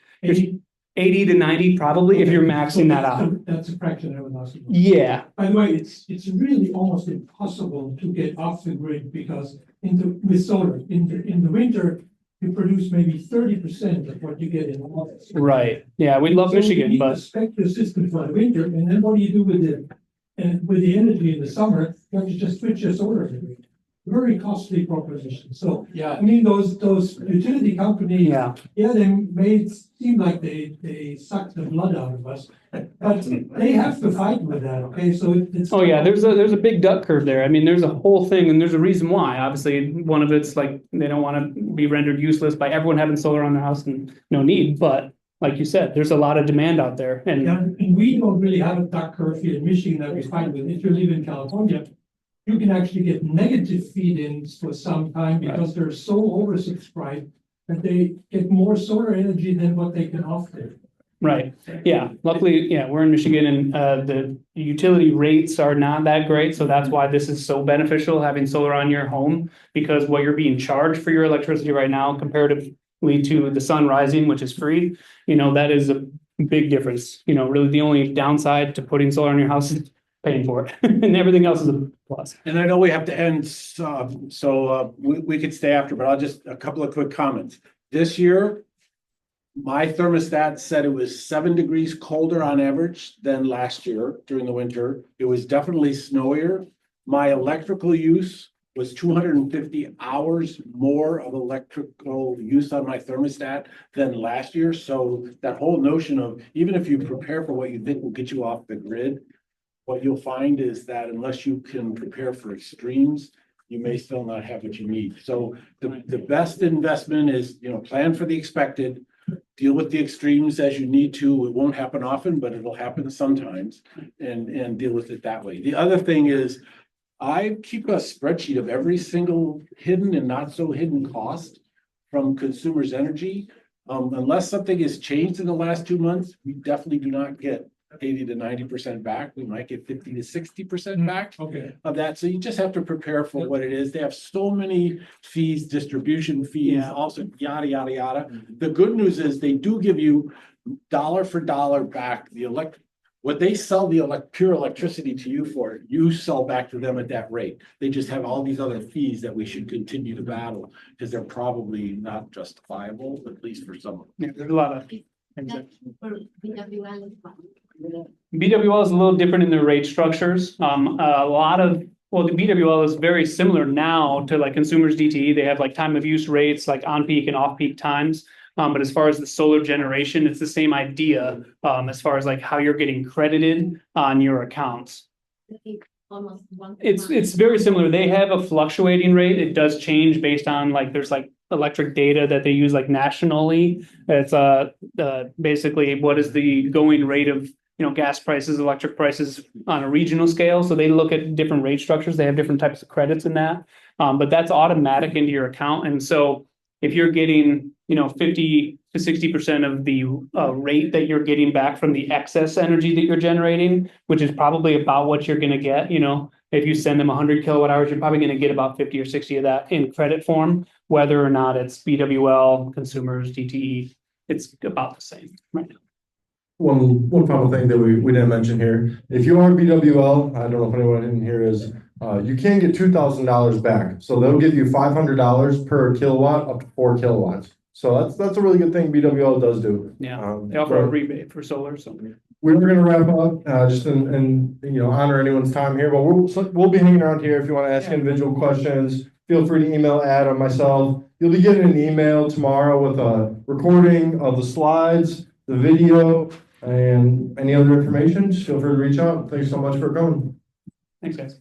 80 to 90 probably if you're maxing that out. That's a fraction I was asking. Yeah, By the way, it's really almost impossible to get off the grid because with solar, in the winter, you produce maybe 30% of what you get in August. right. Yeah, we love So you Michigan, need to but spec your system for the winter, and then what do you do with it? And with the energy in the summer, you have to just switch your solar to the grid. Very costly proposition. So, yeah, I mean, those utility companies, yeah. they made it seem like they suck the blood out of us, but they have to fight with that, okay? So it's. Oh yeah, there's a big duck curve there. I mean, there's a whole thing, and there's a reason why. Obviously, one of it's like they don't want to be rendered useless by everyone having solar on their house and no need. But like you said, there's a lot of demand out there, and Yeah, and we don't really have a duck curve here in Michigan that we fight with. If you live in California, you can actually get negative feed-ins for some time because they're so oversubscribed that they get more solar energy than what they can offer. Right, yeah, luckily, yeah, we're in Michigan and the utility rates are not that great, so that's why this is so beneficial, having solar on your home. Because what you're being charged for your electricity right now comparatively to the sun rising, which is free, that is a big difference. Really the only downside to putting solar on your house is paying for it, and everything else is a plus. And I know we have to end, so we could stay after, but a couple of quick comments. This year, my thermostat said it was 7 degrees colder on average than last year during the winter. It was definitely snowier. My electrical use was 250 hours more of electrical use on my thermostat than last year. So that whole notion of, even if you prepare for what you think will get you off the grid, what you'll find is that unless you can prepare for extremes, you may still not have what you need. So the best investment is, plan for the expected, deal with the extremes as you need to. It won't happen often, but it'll happen sometimes, and deal with it that way. The other thing is, I keep a spreadsheet of every single hidden and not so hidden cost from consumers' energy. Unless something has changed in the last 2 months, we definitely do not get 80 to 90% back. We might get 50 to 60% back of that. So you just have to prepare for what it is. They have so many fees, distribution fees, also yada, yada, yada. The good news is they do give you dollar for dollar back what they sell pure electricity to you for, you sell back to them at that rate. They just have all these other fees that we should continue to battle because they're probably not justifiable, at least for some of them. Yeah, there's a lot of things. BWL is a little different in their rate structures. The BWL is very similar now to like consumers DTE. They have like time of use rates, like on peak and off peak times. But as far as the solar generation, it's the same idea, as far as like how you're getting credited on your accounts. It's very similar. They have a fluctuating rate. It does change based on there's electric data that they use nationally. It's basically what is the going rate of gas prices, electric prices on a regional scale. So they look at different rate structures. They have different types of credits in that. But that's automatic into your account. And so if you're getting 50 to 60% of the rate that you're getting back from the excess energy that you're generating, which is probably about what you're going to get, if you send them 100 kilowatt hours, you're probably going to get about 50 or 60 of that in credit form, whether or not it's BWL, consumers, DTE, it's about the same right now. One final thing that we didn't mention here, if you are BWL, I don't know if anyone in here is, you can get $2,000 back. So they'll give you $500 per kilowatt up to 4 kilowatts. So that's a really good thing BWL does do. Yeah, they offer a rebate for solar. So we're going to wrap up just and honor anyone's time here, but we'll be hanging around here if you want to ask individual questions. Feel free to email Adam, myself. You'll be getting an email tomorrow with a recording of the slides, the video, and any other information. Just feel free to reach out. Thanks so much for coming. Thanks, guys.